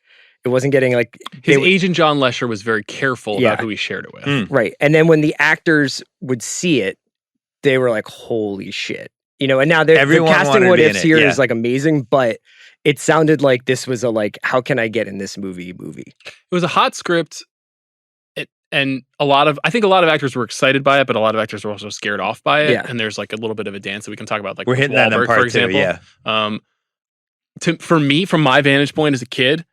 it wasn't getting like... His agent, John Lesher, was very careful about who he shared it with. Right. And then when the actors would see it, they were like, holy shit. You know, and now the casting what ifs here is like amazing, but it sounded like this was a like, how can I get in this movie? It was a hot script. And I think a lot of actors were excited by it, but a lot of actors were also scared off by it. Yeah. And there's like a little bit of a dance that we can talk about, like We're with hitting that in Wahlberg, part for example. Too, For me, from my vantage point as a kid,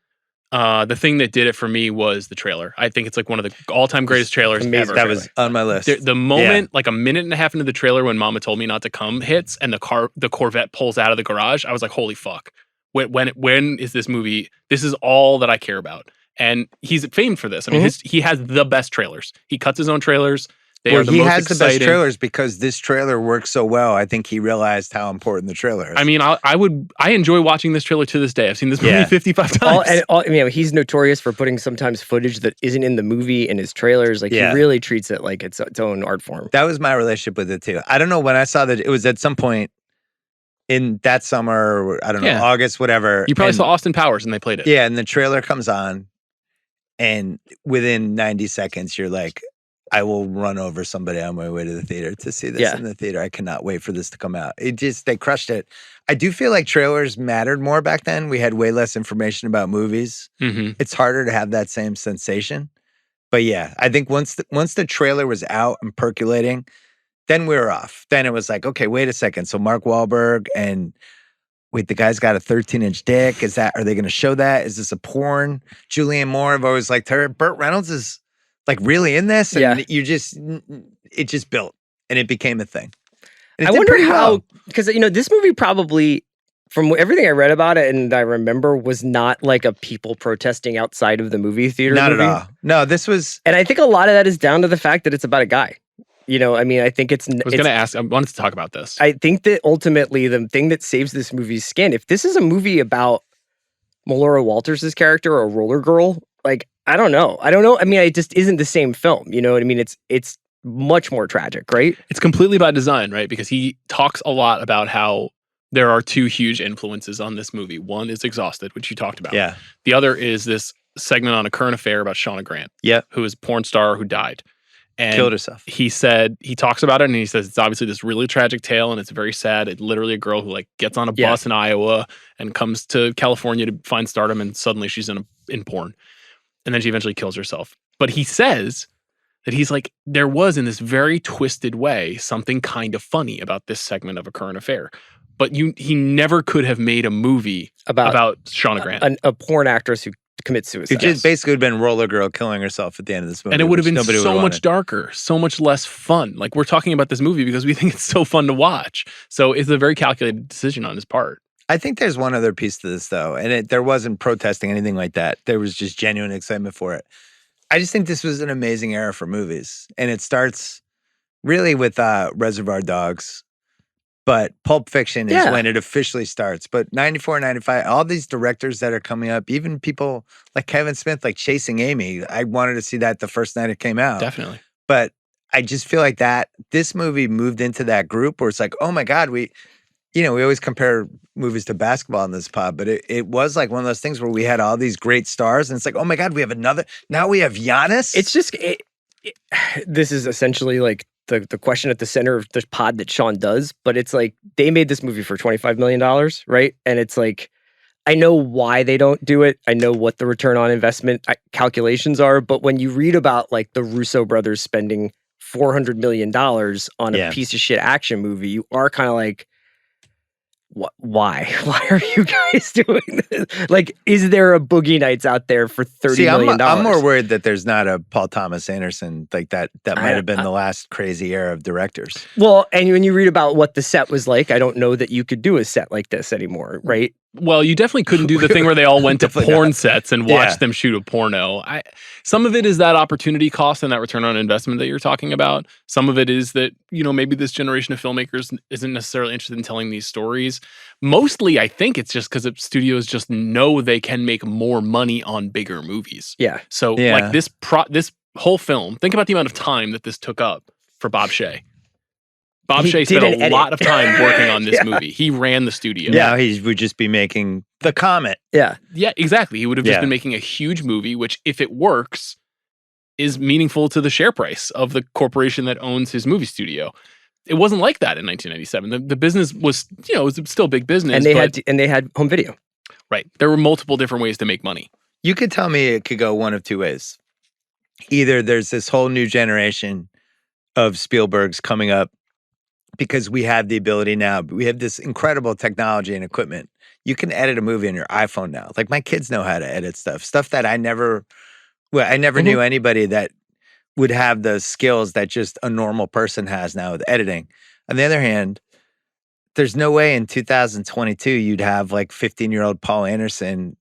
the thing that did it for me was the trailer. I think it's like one of the all-time greatest trailers ever. That was on my list. The moment, like a minute and a half into the trailer, when Mama Told Me Not to Come hits and the Corvette pulls out of the garage, I was like, holy fuck. When is this movie? This is all that I care about. And he's famed for this. I mean, he has the best trailers. He cuts his own trailers. They are the he most has exciting. the best trailers because this trailer works so well. I think he realized how important the trailer is. I mean, I enjoy watching this trailer to this day. I've seen this movie 55 times. He's notorious for putting sometimes footage that isn't in the movie in his trailers. Like he really treats it like it's own art form. That was my relationship with it too. I don't know when I saw that it was at some point in that summer, or, I don't know, August, whatever. You probably saw Austin Powers and they played it. Yeah, and the trailer comes on, and within 90 seconds, you're like, I will run over somebody on my way to the theater to see this in the theater. I cannot wait for this to come out. They crushed it. I do feel like trailers mattered more back then. We had way less information about movies. Mm-hmm. It's harder to have that same sensation. But yeah, I think once the trailer was out and percolating, then we were off. Then it was like, okay, wait a second. So Mark Wahlberg and wait, the guy's got a 13-inch dick. Are they going to show that? Is this a porn? Julianne More, I've always liked her. Burt Reynolds is like really in this, and it just built, and it became a thing. I wonder how, because this movie probably, from everything I read about it and I remember, was not like a people protesting outside of the movie theater. Not at all. No, this was, and I think a lot of that is down to the fact that it's about a guy. I mean, I think it's. I was going to ask. I wanted to talk about this. I think that ultimately the thing that saves this movie's skin, if this is a movie about Melora Walters' character or Roller Girl, like, I don't know. I mean, it just isn't the same film. You know what I mean? It's much more tragic, right? It's completely by design, right? Because he talks a lot about how there are two huge influences on this movie. One is Exhausted, which you talked about. Yeah. The other is this segment on A Current Affair about Shauna Grant. Yeah. Who is a porn star who died. And killed herself. He talks about it and he says it's obviously this really tragic tale and it's very sad. It's literally a girl who like gets on a bus in Iowa and comes to California to find stardom, and suddenly she's in porn. And then she eventually kills herself. But he says that he's like, there was in this very twisted way something kind of funny about this segment of A Current Affair. But he never could have made a movie about Shauna Grant. A porn actress who commits suicide. It just basically would have been Roller Girl killing herself at the end of this movie. And it would have been so much darker, so much less fun. Like, we're talking about this movie because we think it's so fun to watch. So it's a very calculated decision on his part. I think there's one other piece to this, though, and there wasn't protesting anything like that. There was just genuine excitement for it. I just think this was an amazing era for movies. And it starts really with Reservoir Dogs. But Pulp Fiction is when it officially starts. But 94, 95, all these directors that are coming up, even people like Kevin Smith, like Chasing Amy, I wanted to see that the first night it came out. Definitely. But I just feel like this movie moved into that group where it's like, oh my God, we always compare movies to basketball in this pod, but it was like one of those things where we had all these great stars and it's like, oh my God, we have now we have Giannis. It's just, this is essentially like the question at the center of the pod that Sean does, but it's like they made this movie for $25 million, right? And it's like, I know why they don't do it. I know what the return on investment calculations are, but when you read about like the Russo brothers spending $400 million on a piece of shit action movie, you are kind of like, why? Why are you guys doing this? Like, is there a Boogie Nights out there for $30 million? I'm more worried that there's not a Paul Thomas Anderson like that. That might have been the last crazy era of directors. Well, and when you read about what the set was like, I don't know that you could do a set like this anymore, right? Well, you definitely couldn't do the thing where they all went to porn sets and watched them shoot a porno. Some of it is that opportunity cost and that return on investment that you're talking about. Some of it is that, maybe this generation of filmmakers isn't necessarily interested in telling these stories. Mostly, I think it's just because studios just know they can make more money on bigger movies. Yeah. So, like this whole film, think about the amount of time that this took up for Bob Shaye. Bob Shaye spent a lot of time working on this movie. He ran the studio. Yeah, he would just be making The Comet. Yeah. Yeah, exactly. He would have just been making a huge movie, which, if it works, is meaningful to the share price of the corporation that owns his movie studio. It wasn't like that in 1997. The business was, it was still big business. And they had home video. Right. There were multiple different ways to make money. You could tell me it could go one of two ways. either there's this whole new generation of Spielbergs coming up because we have the ability now. We have this incredible technology and equipment. You can edit a movie on your iPhone now. Like my kids know how to edit stuff that I never knew anybody that would have the skills that just a normal person has now with editing. On the other hand, there's no way in 2022 you'd have like 15-year-old Paul Anderson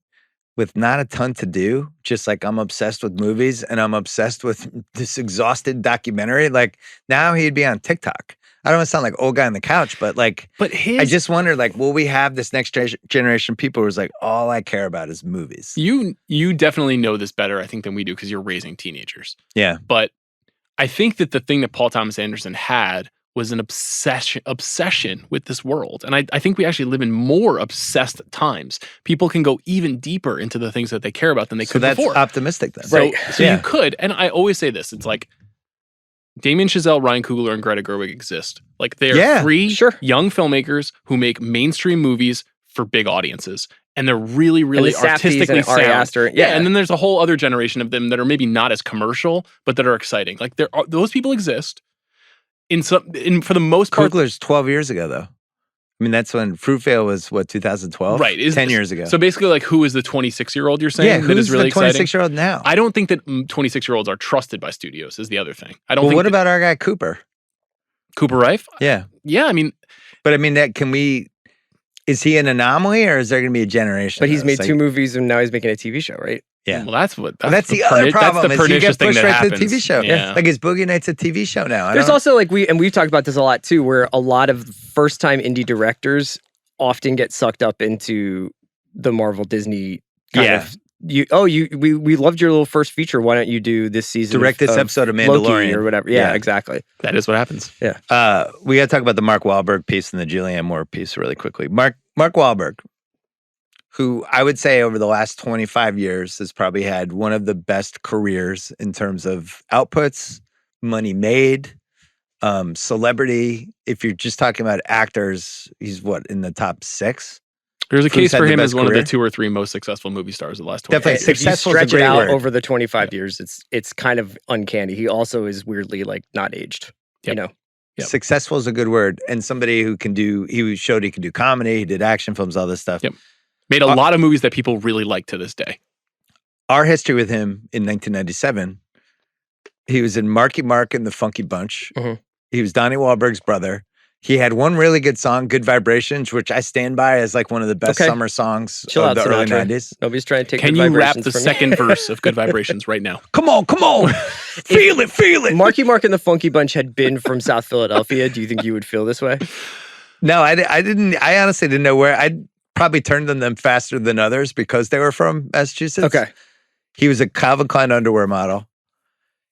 with not a ton to do. Just like I'm obsessed with movies and I'm obsessed with this exhausted documentary. Like now he'd be on TikTok. I don't want to sound like old guy on the couch, but like, I just wonder, like, will we have this next generation of people who's like, all I care about is movies? You definitely know this better, I think, than we do because you're raising teenagers. Yeah. But I think that the thing that Paul Thomas Anderson had was an obsession with this world. And I think we actually live in more obsessed times. People can go even deeper into the things that they care about than they could before. So that's optimistic then. So you could, and I always say this, it's like, Damien Chazelle, Ryan Coogler, and Greta Gerwig exist. Like they're three young filmmakers who make mainstream movies for big audiences. And they're really, really artistically sound. And then there's a whole other generation of them that are maybe not as commercial, but that are exciting. Like those people exist. For the most part. Coogler's 12 years ago, though. I mean, that's when Fruitvale was, 2012? Right. 10 years ago. So basically, like, who is the 26-year-old you're saying that is really exciting? Who's the 26-year-old now? I don't think that 26-year-olds are trusted by studios is the other thing. I don't well, think what about our guy Cooper? Cooper Rife? Yeah. Yeah, I mean. But I mean, is he an anomaly or is there going to be a generation? But he's made 2 movies and now he's making a TV show, right? Yeah. Well, that's the other problem. That's the pernicious thing that happens. To the TV show. Yeah. Like is Boogie Nights a TV show now? There's also like we've talked about this a lot too, where a lot of first-time indie directors often get sucked up into the Marvel Disney kind of. We loved your little first feature. Why don't you do this season? Direct this episode of Mandalorian Loki or whatever. Yeah, exactly. That is what happens. Yeah. We got to talk about the Mark Wahlberg piece and the Julianne More piece really quickly. Mark Wahlberg, who I would say over the last 25 years has probably had one of the best careers in terms of outputs, money made, celebrity. If you're just talking about actors, he's in the top 6? There's a case for him as one of the 2 or 3 most successful movie stars of the last 20 years. If you stretch it out over the 25 years, it's kind of uncanny. He also is weirdly like not aged, you know? Yep. Successful is a good word. And somebody who showed he could do comedy, he did action films, all this stuff. Yep. Made a lot of movies that people really like to this day. Our history with him in 1997, he was in Marky Mark and the Funky Bunch. Mm-hmm. He was Donnie Wahlberg's brother. He had one really good song, Good Vibrations, which I stand by as like one of the best summer songs of the early 90s. Nobody's trying to take Can Good you Vibrations rap the second verse of Good Vibrations right now? Come on. Feel it. Marky Mark and the Funky Bunch had been from South Philadelphia. Do you think you would feel this way? No, I didn't. I honestly didn't know where. I probably turned them faster than others because they were from Massachusetts. Okay. He was a Calvin Klein underwear model.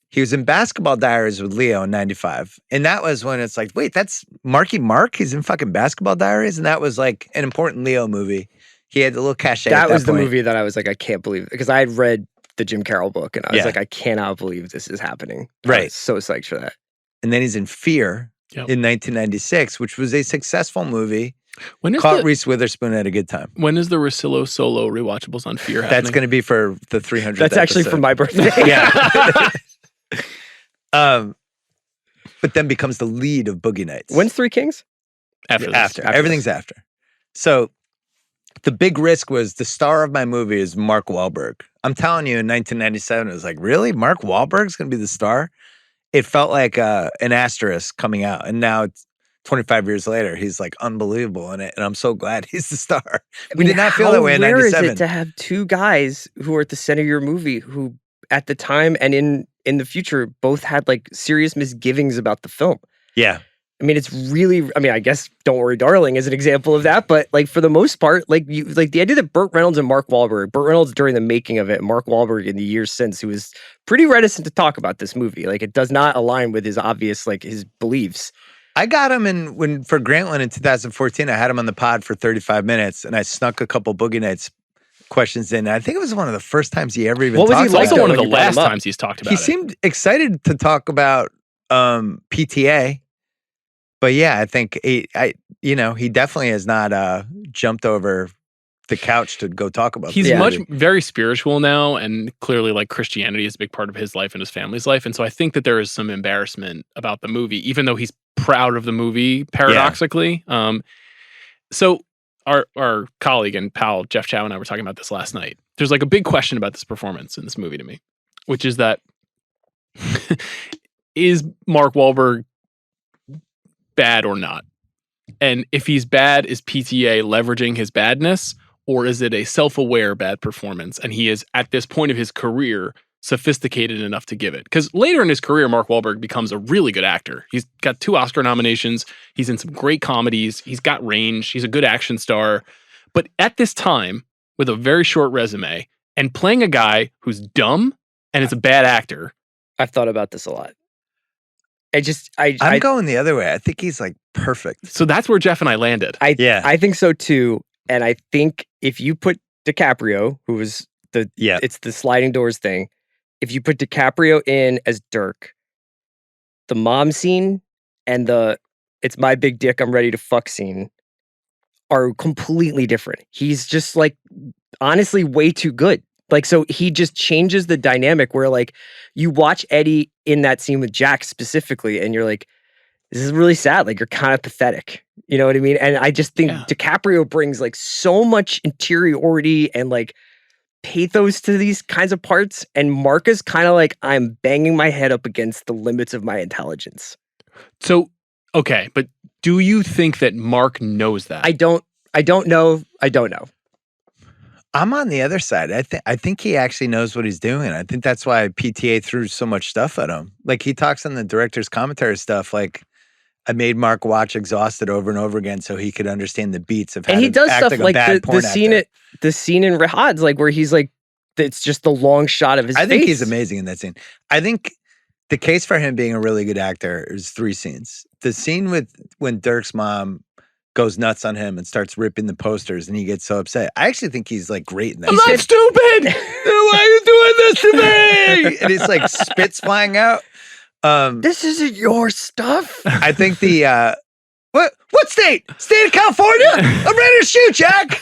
He was in Basketball Diaries with Leo in 95. And that was when it's like, wait, that's Marky Mark? He's in fucking Basketball Diaries? And that was like an important Leo movie. He had a little cachet that at that was point. The movie that I was like, I can't believe it. Because I had read the Jim Carroll book and I was like, I cannot believe this is happening. Right. I was so psyched for that. And then he's in Fear in 1996, which was a successful movie. Reese Witherspoon had a good time. When is the Rosillo solo rewatchables on Fear happening? That's going to be for the 300th That's actually episode. for my birthday. Yeah. But then becomes the lead of Boogie Nights. When's Three Kings? After. Everything's after. So the big risk was the star of my movie is Mark Wahlberg. I'm telling you, in 1997, it was like, really? Mark Wahlberg's going to be the star? It felt like an asterisk coming out. And now it's 25 years later, he's like unbelievable in it. And I'm so glad he's the star. We did not feel that way in 97. How rare is it to have 2 guys who are at the center of your movie who at the time and in the future both had like serious misgivings about the film? Yeah. I mean, it's really, I guess Don't Worry Darling is an example of that, but like for the most part, like the idea that Burt Reynolds and Burt Reynolds during the making of it, Mark Wahlberg in the years since, who was pretty reticent to talk about this movie. Like it does not align with his obvious, like his beliefs. I got him for Grantland in 2014, I had him on the pod for 35 minutes and I snuck a couple Boogie Nights questions in. I think it was one of the first times he ever even talked about it. Also one of the last times he's talked about it. He seemed excited to talk about PTA. But yeah, I think he definitely has not jumped over the couch to go talk about. He's this movie. very spiritual now, and clearly like Christianity is a big part of his life and his family's life. And so I think that there is some embarrassment about the movie, even though he's proud of the movie, paradoxically. So our colleague and pal, Jeff Chow, and I were talking about this last night. There's like a big question about this performance in this movie to me, which is that is Mark Wahlberg bad or not? And if he's bad, is PTA leveraging his badness, or is it a self-aware bad performance? And he is, at this point of his career, sophisticated enough to give it. Because later in his career, Mark Wahlberg becomes a really good actor. He's got 2 Oscar nominations. He's in some great comedies. He's got range. He's a good action star. But at this time, with a very short resume, and playing a guy who's dumb and is a bad actor. I've thought about this a lot. I'm going the other way. I think he's like perfect. So that's where Jeff and I landed. I think so too. And I think if you put DiCaprio, who was it's the sliding doors thing. If you put DiCaprio in as Dirk, the mom scene and the "it's my big dick, I'm ready to fuck" scene are completely different. He's just like honestly way too good. Like, so he just changes the dynamic where like you watch Eddie in that scene with Jack specifically and you're like, this is really sad. Like, you're kind of pathetic. You know what I mean? And I just think DiCaprio brings like so much interiority and like pathos to these kinds of parts. And Mark is kind of like, I'm banging my head up against the limits of my intelligence. So, okay. But do you think that Mark knows that? I don't know. I'm on the other side. I think he actually knows what he's doing. I think that's why PTA threw so much stuff at him. Like, he talks in the director's commentary stuff like, I made Mark watch Exhausted over and over again so he could understand the beats of how and he does stuff like the scene in Rehad's, like where he's like, it's just the long shot of his face. I think he's amazing in that scene. I think the case for him being a really good actor is 3 scenes. The scene with when Dirk's mom goes nuts on him and starts ripping the posters and he gets so upset. I actually think he's like great in that. I'm not stupid! Why are you doing this to me? And it's like spits flying out. This isn't your stuff. I think the what state? State of California? I'm ready to shoot, Jack.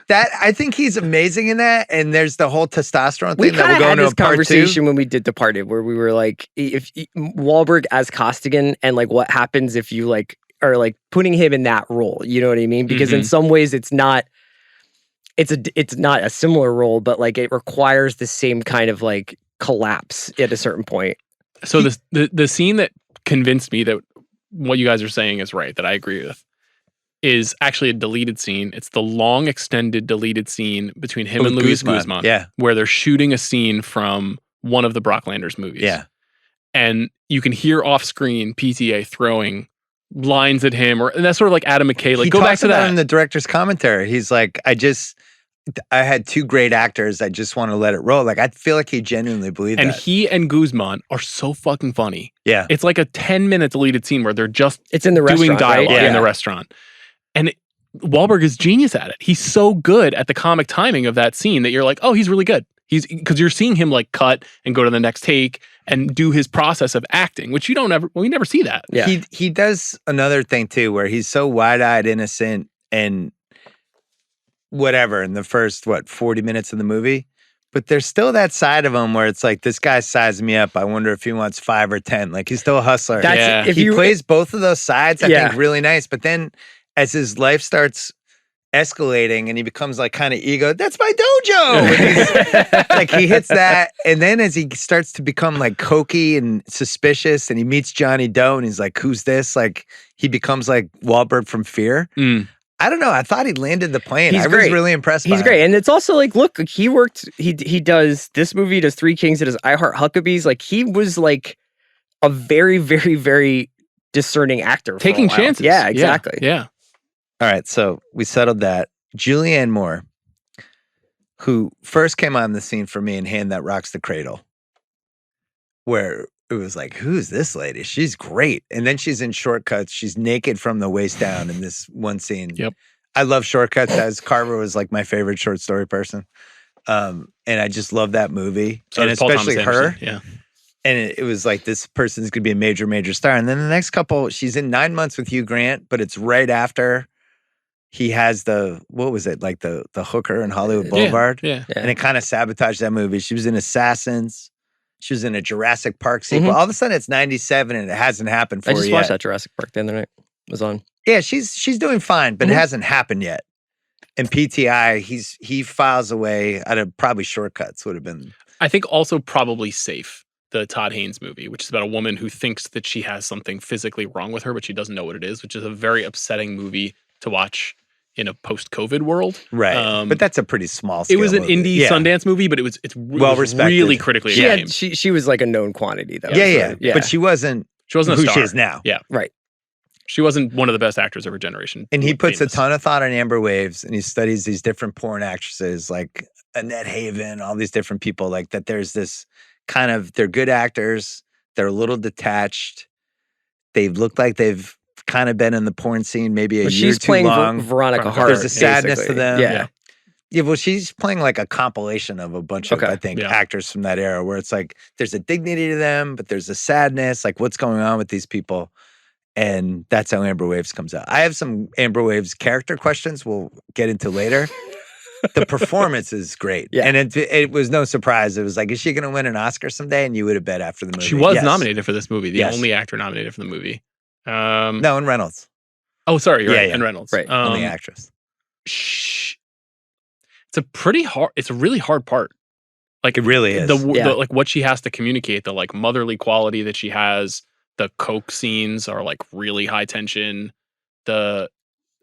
That I think he's amazing in that. And there's the whole testosterone thing that we're going to this a part conversation 2. when we did Departed, where we were like, if Wahlberg as Costigan and like what happens if you like are like putting him in that role, you know what I mean? Because in some ways it's not a similar role, but like it requires the same kind of like collapse at a certain point. So the scene that convinced me that what you guys are saying is right, that I agree with, is actually a deleted scene. It's the long extended deleted scene between him and Luis Guzman. Yeah. Where they're shooting a scene from one of the Brocklanders movies. Yeah. And you can hear off screen PTA throwing lines at him, and that's sort of like Adam McKay. Like, go back to that in the director's commentary. He's like, I had 2 great actors. I just want to let it roll. Like, I feel like he genuinely believed that. And he and Guzman are so fucking funny. Yeah. It's like a 10-minute deleted scene where they're just it's in the doing dialogue right? in the restaurant. And Wahlberg is genius at it. He's so good at the comic timing of that scene that you're like, oh, he's really good. Because you're seeing him like cut and go to the next take and do his process of acting, which we never see that. Yeah. He does another thing too, where he's so wide-eyed, innocent, and whatever in the first 40 minutes of the movie, but there's still that side of him where it's like, this guy's sizing me up. I wonder if he wants 5 or 10. Like, he's still a hustler. If he plays both of those sides, I think really nice. But then as his life starts escalating and he becomes like kind of ego, that's my dojo. And like, he hits that, and then as he starts to become like cokey and suspicious, and he meets Johnny Doe, and he's like, who's this? Like, he becomes like Wahlberg from Fear. I don't know. I thought he landed the plane. I was really impressed by him. He's great. And it's also like, look, he does this movie, he does Three Kings, he does I Heart Huckabees. Like, he was like a very, very, very discerning actor. Taking chances. Yeah, exactly. Yeah. All right. So we settled that. Julianne More, who first came on the scene for me in Hand That Rocks the Cradle, where it was like, who's this lady? She's great. And then she's in Shortcuts. She's naked from the waist down in this one scene. Yep. I love Shortcuts, as Carver was like my favorite short story person. And I just love that movie. So and especially her. Yeah. And it was like, this person's going to be a major, major star. And then the next couple, she's in 9 Months with Hugh Grant, but it's right after he has what was it, like the hooker in Hollywood Boulevard? Yeah. And it kind of sabotaged that movie. She was in Assassins. She was in a Jurassic Park sequel. All of a sudden it's 97 and it hasn't happened for her yet. I just watched that Jurassic Park the other night. It was on. Yeah, she's doing fine, but it hasn't happened yet. And PTI, he files away out of probably Shortcuts would have been. I think also probably Safe, the Todd Haynes movie, which is about a woman who thinks that she has something physically wrong with her, but she doesn't know what it is, which is a very upsetting movie to watch in a post-COVID world. Right. But that's a pretty small scale It was an movie. indie Sundance movie, but it's well respected. really critically acclaimed. She was like a known quantity though. Yeah. But she wasn't a who star. she is now. Yeah. Right. She wasn't one of the best actors of her generation. And he puts a ton of thought on Amber Waves, and he studies these different porn actresses like Annette Haven, all these different people, like that there's this kind of, they're good actors, they're a little detached, they look like they've kind of been in the porn scene maybe a year too long. Veronica Hart. There's a sadness to them. Yeah, well, she's playing like a compilation of a bunch of, I think, actors from that era where it's like there's a dignity to them, but there's a sadness, like what's going on with these people. And that's how Amber Waves comes out. I have some Amber Waves character questions we'll get into later. The performance is great. Yeah. And it was no surprise. It was like, is she going to win an Oscar someday? And you would have bet after the movie. She was nominated for this movie. The only actor nominated for the movie. No, and Reynolds. Oh, sorry. You're right. And Reynolds. Right. Only actress. It's a really hard part. Like it really is. The like what she has to communicate, the like motherly quality that she has. The coke scenes are like really high tension. The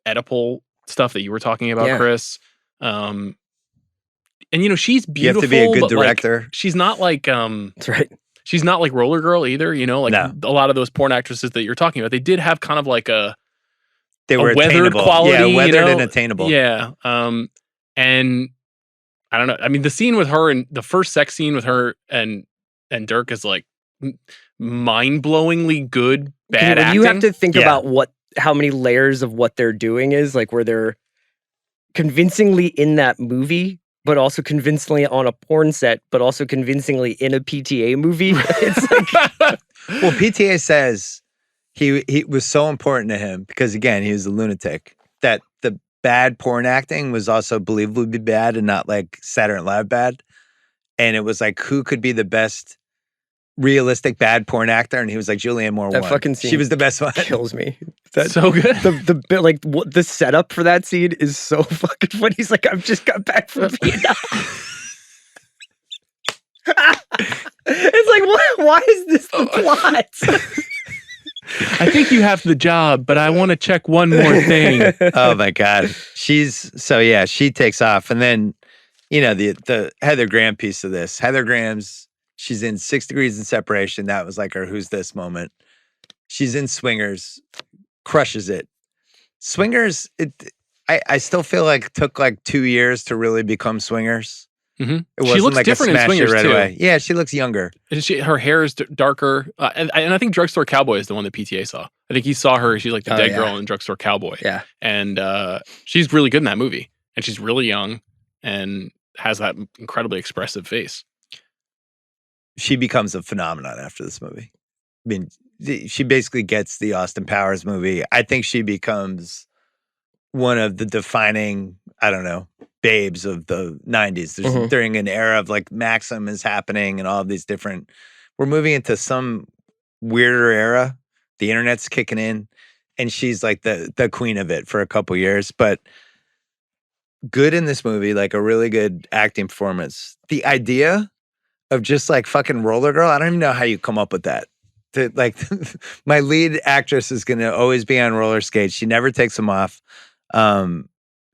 Oedipal stuff that you were talking about, Chris. And she's beautiful. You have to be a good director. Like, she's not like that's right. She's not like Roller Girl either. Like a lot of those porn actresses that you're talking about, they did have kind of like they were weathered quality. Yeah, weathered and attainable. Yeah. And I don't know. I mean, the scene with her and the first sex scene with her and Dirk is like mind-blowingly good, bad acting. You have to think about how many layers of what they're doing is, like where they're convincingly in that movie, but also convincingly on a porn set, but also convincingly in a PTA movie. It's like, well, PTA says he was so important to him because, again, he was a lunatic, that the bad porn acting was also believably bad and not like Saturday Night Live bad. And it was like, who could be the best realistic bad porn actor? And he was like, Julianne More won. Fucking scene she was the best one. Kills me. That's so good. The setup for that scene is so fucking funny. He's like, I've just got back from Vietnam. It's like, why is this the plot? I think you have the job, but I want to check one more thing. Oh my God. She takes off. And then, the Heather Graham piece of this. Heather Graham's, she's in 6 Degrees of Separation. That was like her who's this moment. She's in Swingers, crushes it. Swingers, I still feel like it took like 2 years to really become Swingers. Mm-hmm. It wasn't she looks like different a in Swingers right too. Away. Yeah, she looks younger. Her hair is darker, and I think Drugstore Cowboy is the one that PTA saw. I think he saw her. She's like the dead girl in Drugstore Cowboy. Yeah, and she's really good in that movie, and she's really young and has that incredibly expressive face. She becomes a phenomenon after this movie. I mean, she basically gets the Austin Powers movie. I think she becomes one of the defining, babes of the 90s. During an era of like Maxim is happening and all of these different, we're moving into some weirder era. The internet's kicking in and she's like the queen of it for a couple years, but good in this movie, like a really good acting performance. The idea of just like fucking Roller Girl, I don't even know how you come up with that. Like my lead actress is going to always be on roller skates. She never takes them off.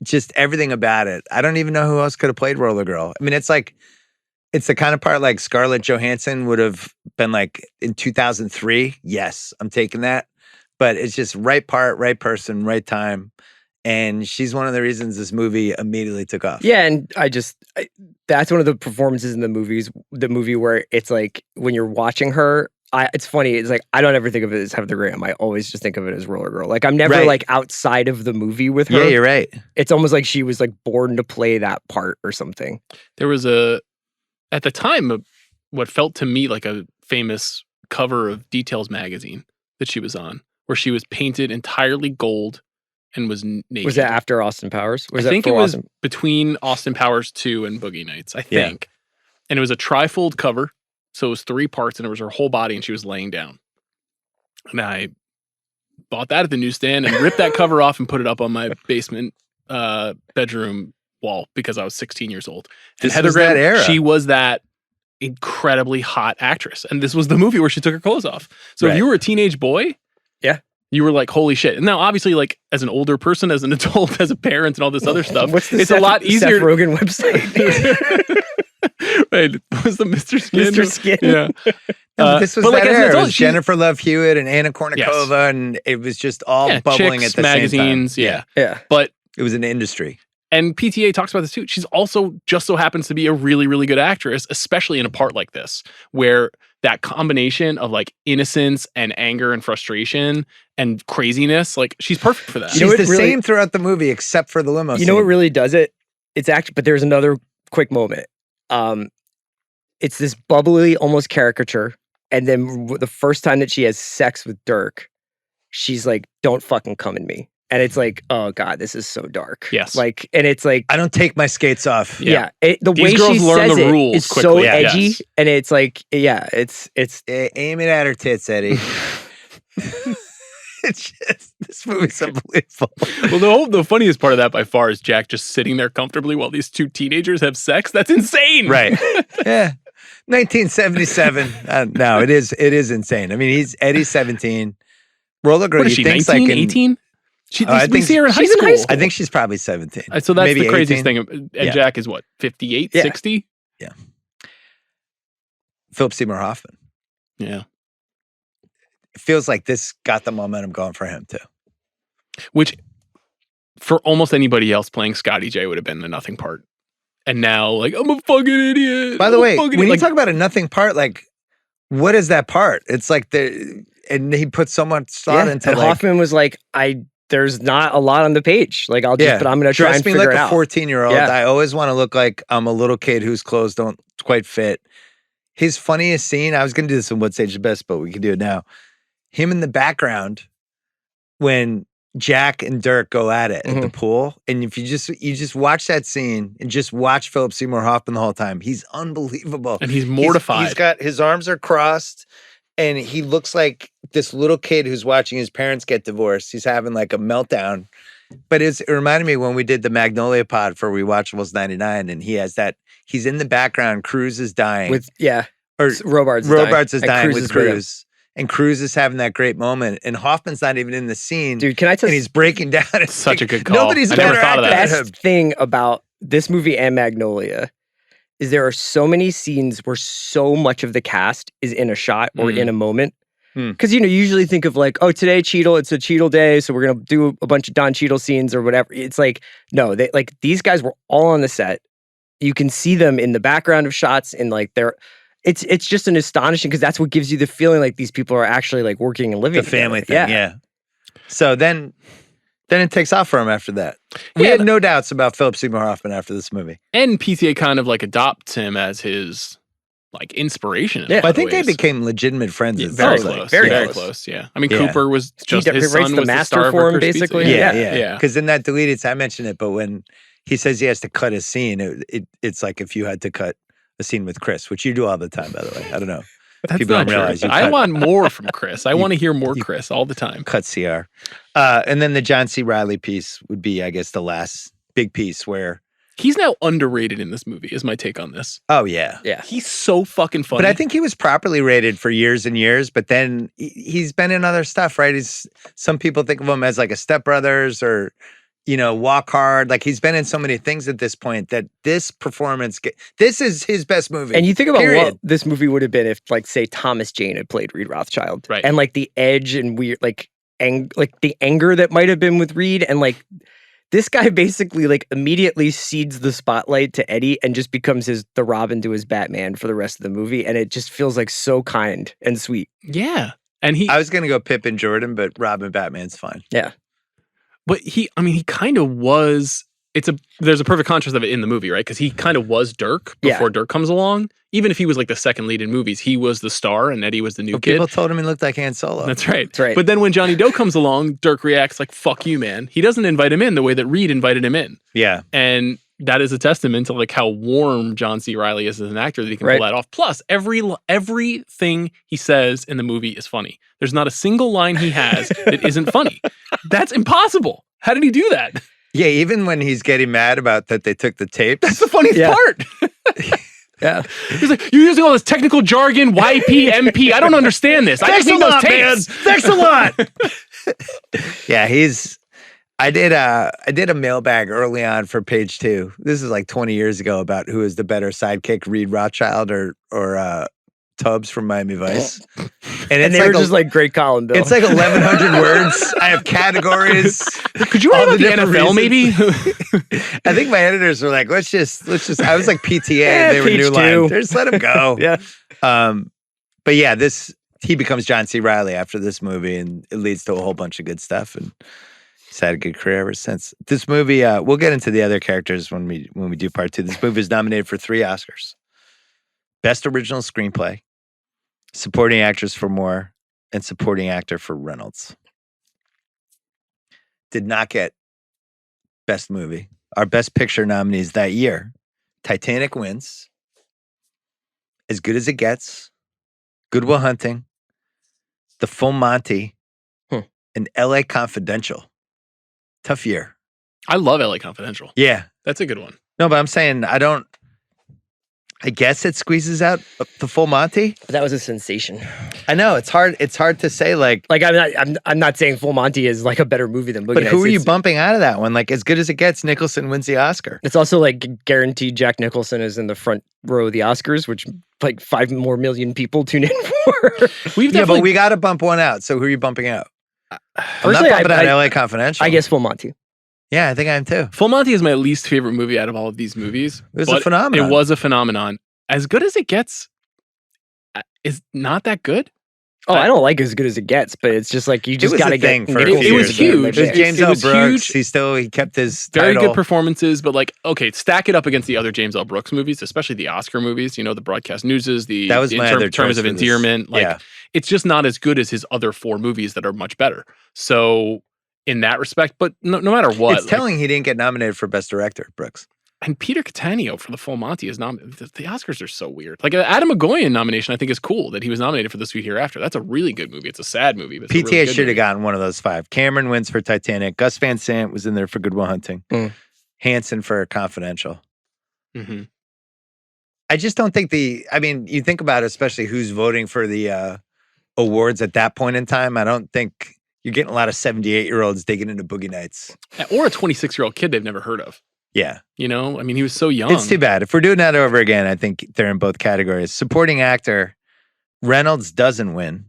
Just everything about it. I don't even know who else could have played Roller Girl. I mean, it's the kind of part like Scarlett Johansson would have been like in 2003. Yes, I'm taking that. But it's just right part, right person, right time. And she's one of the reasons this movie immediately took off. Yeah, and that's one of the performances in the movie where it's like when you're watching her, it's funny. It's like I don't ever think of it as Heather Graham. I always just think of it as Roller Girl. Like I'm never like outside of the movie with her. Yeah, you're right. It's almost like she was like born to play that part or something. There was at the time, what felt to me like a famous cover of Details magazine that she was on, where she was painted entirely gold and was naked. Was that after Austin Powers? I think it was between Austin Powers 2 and Boogie Nights, I think. And it was a trifold cover. So it was 3 parts and it was her whole body and she was laying down. And I bought that at the newsstand and ripped that cover off and put it up on my basement bedroom wall because I was 16 years old. And Heather Graham, that era. She was that incredibly hot actress. And this was the movie where she took her clothes off. So if you were a teenage boy, you were like, holy shit. And now, obviously, like, as an older person, as an adult, as a parent, and all this other stuff, it's a lot easier. Seth Rogen website. Right. Was the Mr. Skin? Mr. Skin. Yeah. This was that era. It was Jennifer Love Hewitt and Anna Kournikova, and it was just all bubbling chicks, at the magazines, same time. Yeah. But it was an industry. And PTA talks about this too. She's also just so happens to be a really, really good actress, especially in a part like this, where that combination of like innocence and anger and frustration and craziness, like she's perfect for that. She's the same throughout the movie, except for the limo scene. You know what really does it? It's actually, but there's another quick moment. It's this bubbly, almost caricature. And then the first time that she has sex with Dirk, she's like, don't fucking come in me. And it's like, oh God, this is so dark. Yes. Like, and it's like, I don't take my skates off. Yeah. The way she says it is so edgy. And it's like, it's aim it at her tits, Eddie. It's just, this movie's unbelievable. Well, the funniest part of that by far is Jack just sitting there comfortably while these 2 teenagers have sex. That's insane. Right. Yeah. 1977. No, it is insane. I mean, Eddie's 17. Roller girl, what is she, 19, 18? We see her in high school. I think she's probably 17. So that's maybe the craziest 18. thing. And Jack is what, 58, 60? Yeah. Philip Seymour Hoffman. Yeah. It feels like this got the momentum going for him too. Which, for almost anybody else playing Scotty J would have been the nothing part. And now, like, I'm a fucking idiot. By the way, when you talk about a nothing part, like, what is that part? It's like and he put so much thought into. And Hoffman was like, there's not a lot on the page. Like, but I'm going to try and figure it out. Dress me like a 14-year-old. I always want to look like I'm a little kid whose clothes don't quite fit. His funniest scene, I was going to do this in What Stage is Best, but we can do it now. Him in the background when Jack and Dirk go at it at the pool. And if you just watch that scene and just watch Philip Seymour Hoffman the whole time, he's unbelievable. And he's mortified. He's got his arms are crossed and he looks like this little kid who's watching his parents get divorced. He's having like a meltdown. But it reminded me when we did the Magnolia pod for Rewatchables 99 and he's in the background, Cruz is dying. Robards is dying with Cruz. And Cruz is having that great moment, and Hoffman's not even in the scene. Dude, can I tell you? And he's breaking down. It's such a good call. Nobody's better at that. The best thing about this movie and Magnolia is there are so many scenes where so much of the cast is in a shot or in a moment. Because, you usually think of like, oh, today Cheadle, it's a Cheadle day, so we're going to do a bunch of Don Cheadle scenes or whatever. It's like, no, these guys were all on the set. You can see them in the background of shots and like it's just an astonishing because that's what gives you the feeling like these people are actually like working and living the family thing. Yeah. So then it takes off for him after that. We had no doubts about Philip Seymour Hoffman after this movie. And PTA kind of like adopts him as his like inspiration. Yeah, I think they became legitimate friends. Very close. Very close. Yeah. I mean, Cooper was just his son was the star for him, Christmas basically. Pizza. Yeah. Because in that deleted, I mentioned it, but when he says he has to cut his scene, it's like if you had to cut a scene with Chris, which you do all the time, by the way. I don't know. People don't realize. I want more from Chris. I want to hear more Chris all the time. Cut CR. And then the John C. Reilly piece would be, I guess, the last big piece where he's now underrated in this movie, is my take on this. Oh, yeah. Yeah. He's so fucking funny. But I think he was properly rated for years and years, but then he's been in other stuff, right? Some people think of him as like a Step Brothers or, Walk Hard. Like he's been in so many things at this point that this performance, this is his best movie. And you think about what this movie would have been if, like, say, Thomas Jane had played Reed Rothschild. Right. And like the edge and weird, like the anger that might have been with Reed. And like this guy basically like immediately cedes the spotlight to Eddie and just becomes the Robin to his Batman for the rest of the movie. And it just feels like so kind and sweet. Yeah. And I was going to go Pip and Jordan, but Robin Batman's fine. Yeah. But he kind of was there's a perfect contrast of it in the movie, right? Because he kind of was Dirk before Dirk comes along. Even if he was like the second lead in movies, he was the star and Eddie was the new kid. People told him he looked like Han Solo. That's right. But then when Johnny Doe comes along, Dirk reacts like, fuck you, man. He doesn't invite him in the way that Reed invited him in. Yeah. And that is a testament to like how warm John C. Reilly is as an actor that he can pull that off. Plus, everything he says in the movie is funny. There's not a single line he has that isn't funny. That's impossible. How did he do that? Yeah, even when he's getting mad about that they took the tape. That's the funniest part. Yeah. He's like, you're using all this technical jargon, YP, MP. I don't understand this. I just need those tapes. Thanks a lot. Yeah, I did a mailbag early on for Page 2. This is like 20 years ago about who is the better sidekick, Reed Rothschild or Tubbs from Miami Vice. And they were just like great Colin Bill. It's like 1,100 words. I have categories. Could you write about the NFL maybe? I think my editors were like, let's just I was like PTA. They were New Line. Just let him go. Yeah. But yeah, he becomes John C. Reilly after this movie, and it leads to a whole bunch of good stuff. And he's had a good career ever since. This movie, we'll get into the other characters when we do part 2. This movie is nominated for 3 Oscars. Best Original Screenplay, Supporting Actress for Moore, and Supporting Actor for Reynolds. Did not get Best Movie. Our Best Picture nominees that year: Titanic wins, As Good as It Gets, Good Will Hunting, The Full Monty, and L.A. Confidential. Tough year. I love L.A. Confidential. Yeah. That's a good one. No, but I'm saying I guess it squeezes out The Full Monty. That was a sensation. I know it's hard. It's hard to say. Like I'm not saying Full Monty is like a better movie than Boogie Nights. But who are you bumping out of that one? Like, As Good as It Gets, Nicholson wins the Oscar. It's also like guaranteed Jack Nicholson is in the front row of the Oscars, which like 5 more million people tune in for. But we got to bump one out. So who are you bumping out? I'm not bumping out L.A. Confidential. I guess Full Monty. Yeah, I think I am too. Full Monty is my least favorite movie out of all of these movies. It was a phenomenon. It was a phenomenon. As Good as It Gets is not that good. Oh, I don't like As Good as It Gets, but it's just like you just got to get. It was huge. It was James L. Brooks. He kept his very title. good performances, but like, okay, stack it up against the other James L. Brooks movies, especially the Oscar movies. You know, the Broadcast Newses, that was my other Terms of Endearment. Like, it's just not as good as his other 4 movies that are much better. So, in that respect, but no matter what, it's telling he didn't get nominated for Best Director, Brooks. And Peter Cattaneo for The Full Monty is nominated. The Oscars are so weird. Like, an Adam Egoyan nomination, I think is cool that he was nominated for The Sweet Hereafter. That's a really good movie. It's a sad movie. But PTA really should have gotten one of those 5. Cameron wins for Titanic. Gus Van Sant was in there for Good Will Hunting. Hansen for Confidential. Mm-hmm. I just don't think you think about it, especially who's voting for the awards at that point in time. I don't think you're getting a lot of 78-year-olds digging into Boogie Nights. Or a 26-year-old kid they've never heard of. Yeah. You know, I mean, he was so young. It's too bad. If we're doing that over again, I think they're in both categories. Supporting Actor, Reynolds doesn't win.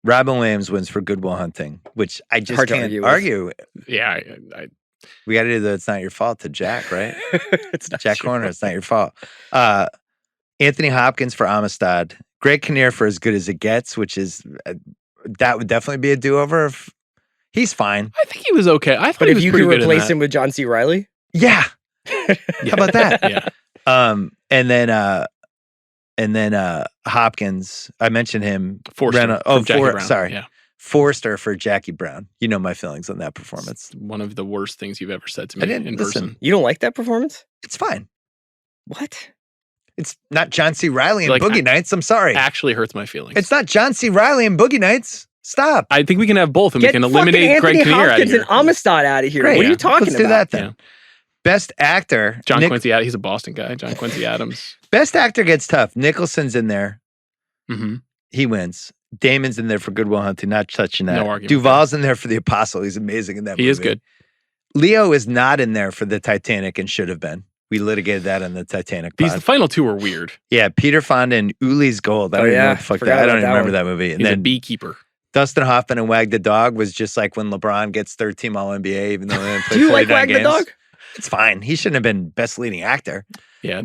Robin Williams wins for Good Will Hunting, which I just can't argue. Yeah. We got to do the It's Not Your Fault to Jack, right? It's not Jack Horner, It's Not Your Fault. Anthony Hopkins for Amistad. Greg Kinnear for As Good as It Gets, which is, that would definitely be a do-over. He's fine. I think he was okay. I thought but he if was you pretty could good replace him with John C. Reilly? Yeah. How about that? Yeah. And then Hopkins, I mentioned him. Forster. Sorry. Forster for Jackie Brown. You know my feelings on that performance. It's one of the worst things you've ever said to me in person. You don't like that performance? It's fine. What? It's not John C. Reilly and Boogie Nights. I'm sorry. Actually hurts my feelings. It's not John C. Reilly and Boogie Nights. Stop. I think we can have both and we can eliminate Greg Kinnear out of here. And Amistad out of here. Great. What are you talking about? Let's do that then. Yeah. Best Actor. John Quincy Adams. He's a Boston guy. John Quincy Adams. Best Actor gets tough. Nicholson's in there. Mm-hmm. He wins. Damon's in there for Good Will Hunting. Not touching that. No argument. Duvall's in there for The Apostle. He's amazing in that movie. He is good. Leo is not in there for the Titanic and should have been. We litigated that on the Titanic pod. The final 2 were weird. Yeah, Peter Fonda and Uli's Gold. I don't even know what the fuck that. I don't even remember that movie. And He's then a beekeeper. Dustin Hoffman and Wag the Dog was just like when LeBron gets 3rd-team All-NBA, even though they didn't play 49 Do you like Wag games. the Dog? It's fine. He shouldn't have been Best Leading Actor. Yeah,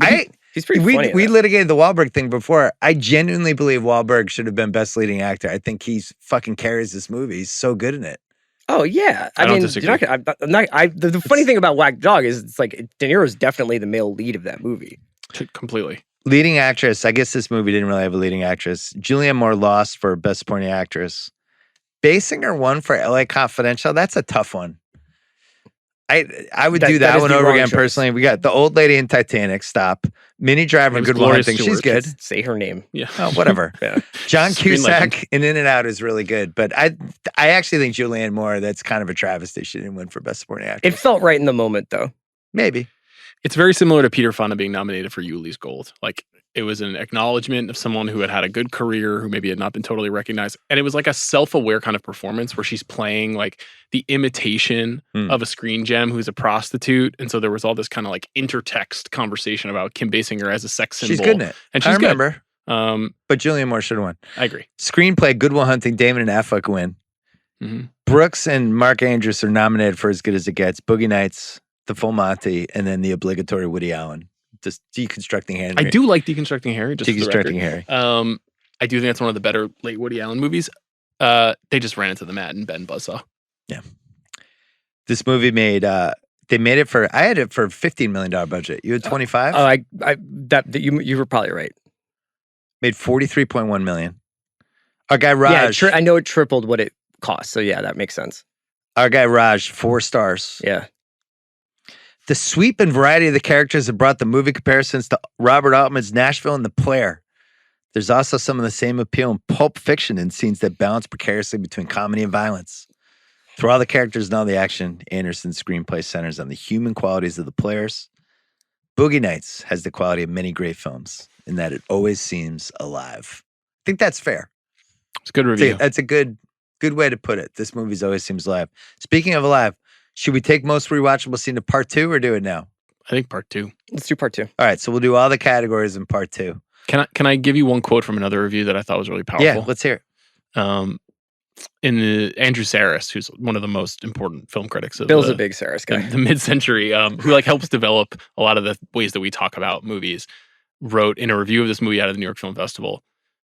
he's pretty funny. We litigated the Wahlberg thing before. I genuinely believe Wahlberg should have been Best Leading Actor. I think he fucking carries this movie. He's so good in it. Oh yeah, I don't mean, disagree. The funny thing about Whack Dog is it's like De Niro's definitely the male lead of that movie. Completely. Leading actress. I guess this movie didn't really have a leading actress. Julianne More lost for Best Supporting Actress. Basinger won for LA Confidential. That's a tough one. I would do that one over again choice. Personally. We got the old lady in Titanic. Stop. Minnie Driver in Good Will Hunting. She's good. Just say her name. Yeah. Oh, whatever. Yeah. John Cusack in In and Out is really good, but I actually think Julianne Moore. That's kind of a travesty. She didn't win for Best Supporting Actress. It felt right in the moment, though. Maybe. It's very similar to Peter Fonda being nominated for Uli's Gold. Like, it was an acknowledgement of someone who had a good career, who maybe had not been totally recognized. And it was like a self-aware kind of performance where she's playing like the imitation of a screen gem who's a prostitute. And so there was all this kind of like intertext conversation about Kim Basinger as a sex symbol. She's good in it. And she's remember. Good. But Julianne Moore should have won. I agree. Screenplay, Good Will Hunting, Damon and Affleck win. Mm-hmm. Brooks and Mark Andrews are nominated for As Good as It Gets, Boogie Nights, The Full Monty, and then the obligatory Woody Allen. Just Deconstructing Harry. I do like Deconstructing Harry. Just Deconstructing Harry. I do think that's one of the better late Woody Allen movies. They just ran into the mat and Ben buzzsaw. Yeah. This movie made they made it for I had it for $15 million budget. You had 25? You were probably right. Made 43.1 million. Our guy Raj. Yeah, I know it tripled what it cost. So yeah, that makes sense. Our guy Raj, 4 stars. Yeah. The sweep and variety of the characters have brought the movie comparisons to Robert Altman's Nashville and The Player. There's also some of the same appeal in Pulp Fiction in scenes that balance precariously between comedy and violence. Through all the characters and all the action, Anderson's screenplay centers on the human qualities of the players. Boogie Nights has the quality of many great films in that it always seems alive. I think that's fair. It's a good review. That's a good way to put it. This movie's always seems alive. Speaking of alive, should we take most rewatchable scene to part 2 or do it now? I think part 2. Let's do part 2. All right, so we'll do all the categories in part 2. Can I give you one quote from another review that I thought was really powerful? Yeah, let's hear it. Andrew Sarris, who's one of the most important film critics of Bill's a big Sarris guy. The mid-century, who like helps develop a lot of the ways that we talk about movies, wrote in a review of this movie out of the New York Film Festival,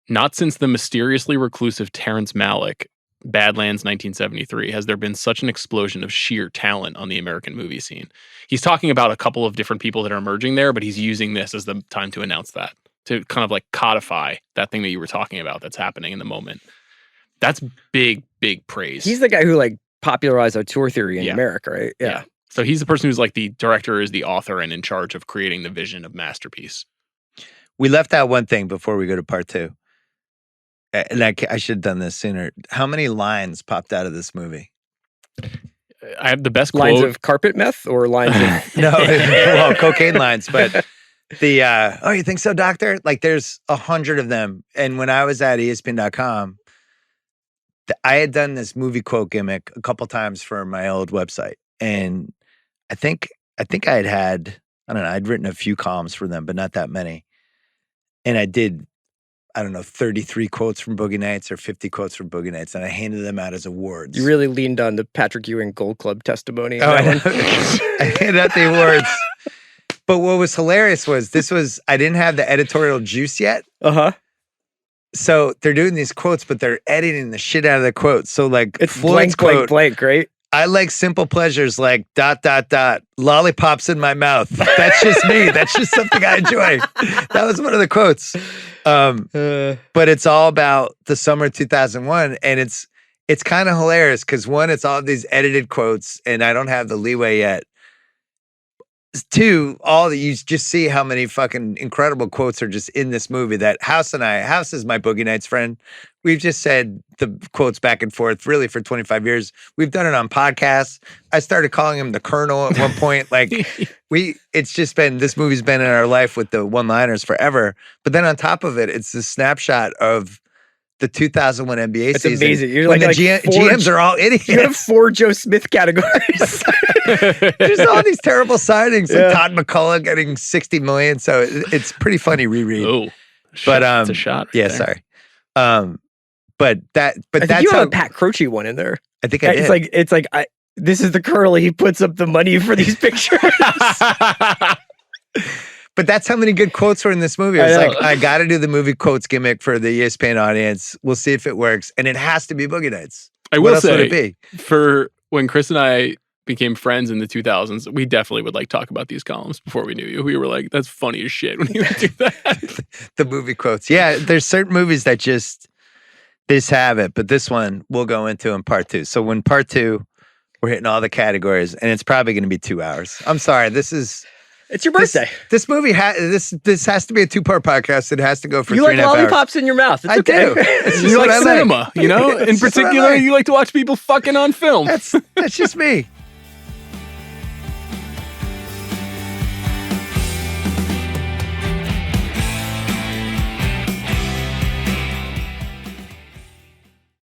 "Not since the mysteriously reclusive Terrence Malick Badlands 1973 has there been such an explosion of sheer talent on the American movie scene." He's talking about a couple of different people that are emerging there, but he's using this as the time to announce that, to kind of like codify that thing that you were talking about that's happening in the moment. That's big, big praise. He's the guy who like popularized auteur theory in America, right? Yeah. So he's the person who's like the director is the author and in charge of creating the vision of Masterpiece. We left out one thing before we go to part 2. And I should have done this sooner. How many lines popped out of this movie? I have the best lines quote. Of carpet meth or lines of no, well, cocaine lines, but the oh, you think so, doctor? Like there's 100 of them. And when I was at ESPN.com, I had done this movie quote gimmick a couple times for my old website. And I think I had I don't know, I'd written a few columns for them, but not that many. And I did, I don't know, 33 quotes from Boogie Nights or 50 quotes from Boogie Nights, and I handed them out as awards. You really leaned on the Patrick Ewing Gold Club testimony. Oh, I handed out the awards. But what was hilarious was I didn't have the editorial juice yet. Uh-huh. So they're doing these quotes, but they're editing the shit out of the quotes. So like it's Floyd's blank, blank, right? It's season. amazing. You're when like the GMs are all idiots. You have 4 Joe Smith categories. There's all these terrible signings, like Todd McCullough getting $60 million. So it's pretty funny reread. Oh, but it's a shot. Yeah, there. sorry. But that's you how have a Pat Croce one in there. I think I did. It's like this is the Curly. He puts up the money for these pictures. But that's how many good quotes were in this movie. I was like, I got to do the movie quotes gimmick for the ESPN audience. We'll see if it works. And it has to be Boogie Nights. I What will else would it say, be? for when Chris and I became friends in the 2000s, we definitely would like talk about these columns before we knew you. We were like, that's funny as shit when you would do that. The movie quotes. Yeah, there's certain movies that just have it, but this one we'll go into in part 2. So when part 2, we're hitting all the categories, and it's probably going to be 2 hours. I'm sorry. It's your birthday. This movie this has to be a 2-part podcast. It has to go for You 3.5 like hours. lollipops in your mouth. It's I okay. do. It's just You what like I cinema, you know? In It's just what I particular, like. you like to watch people fucking on film. That's just me.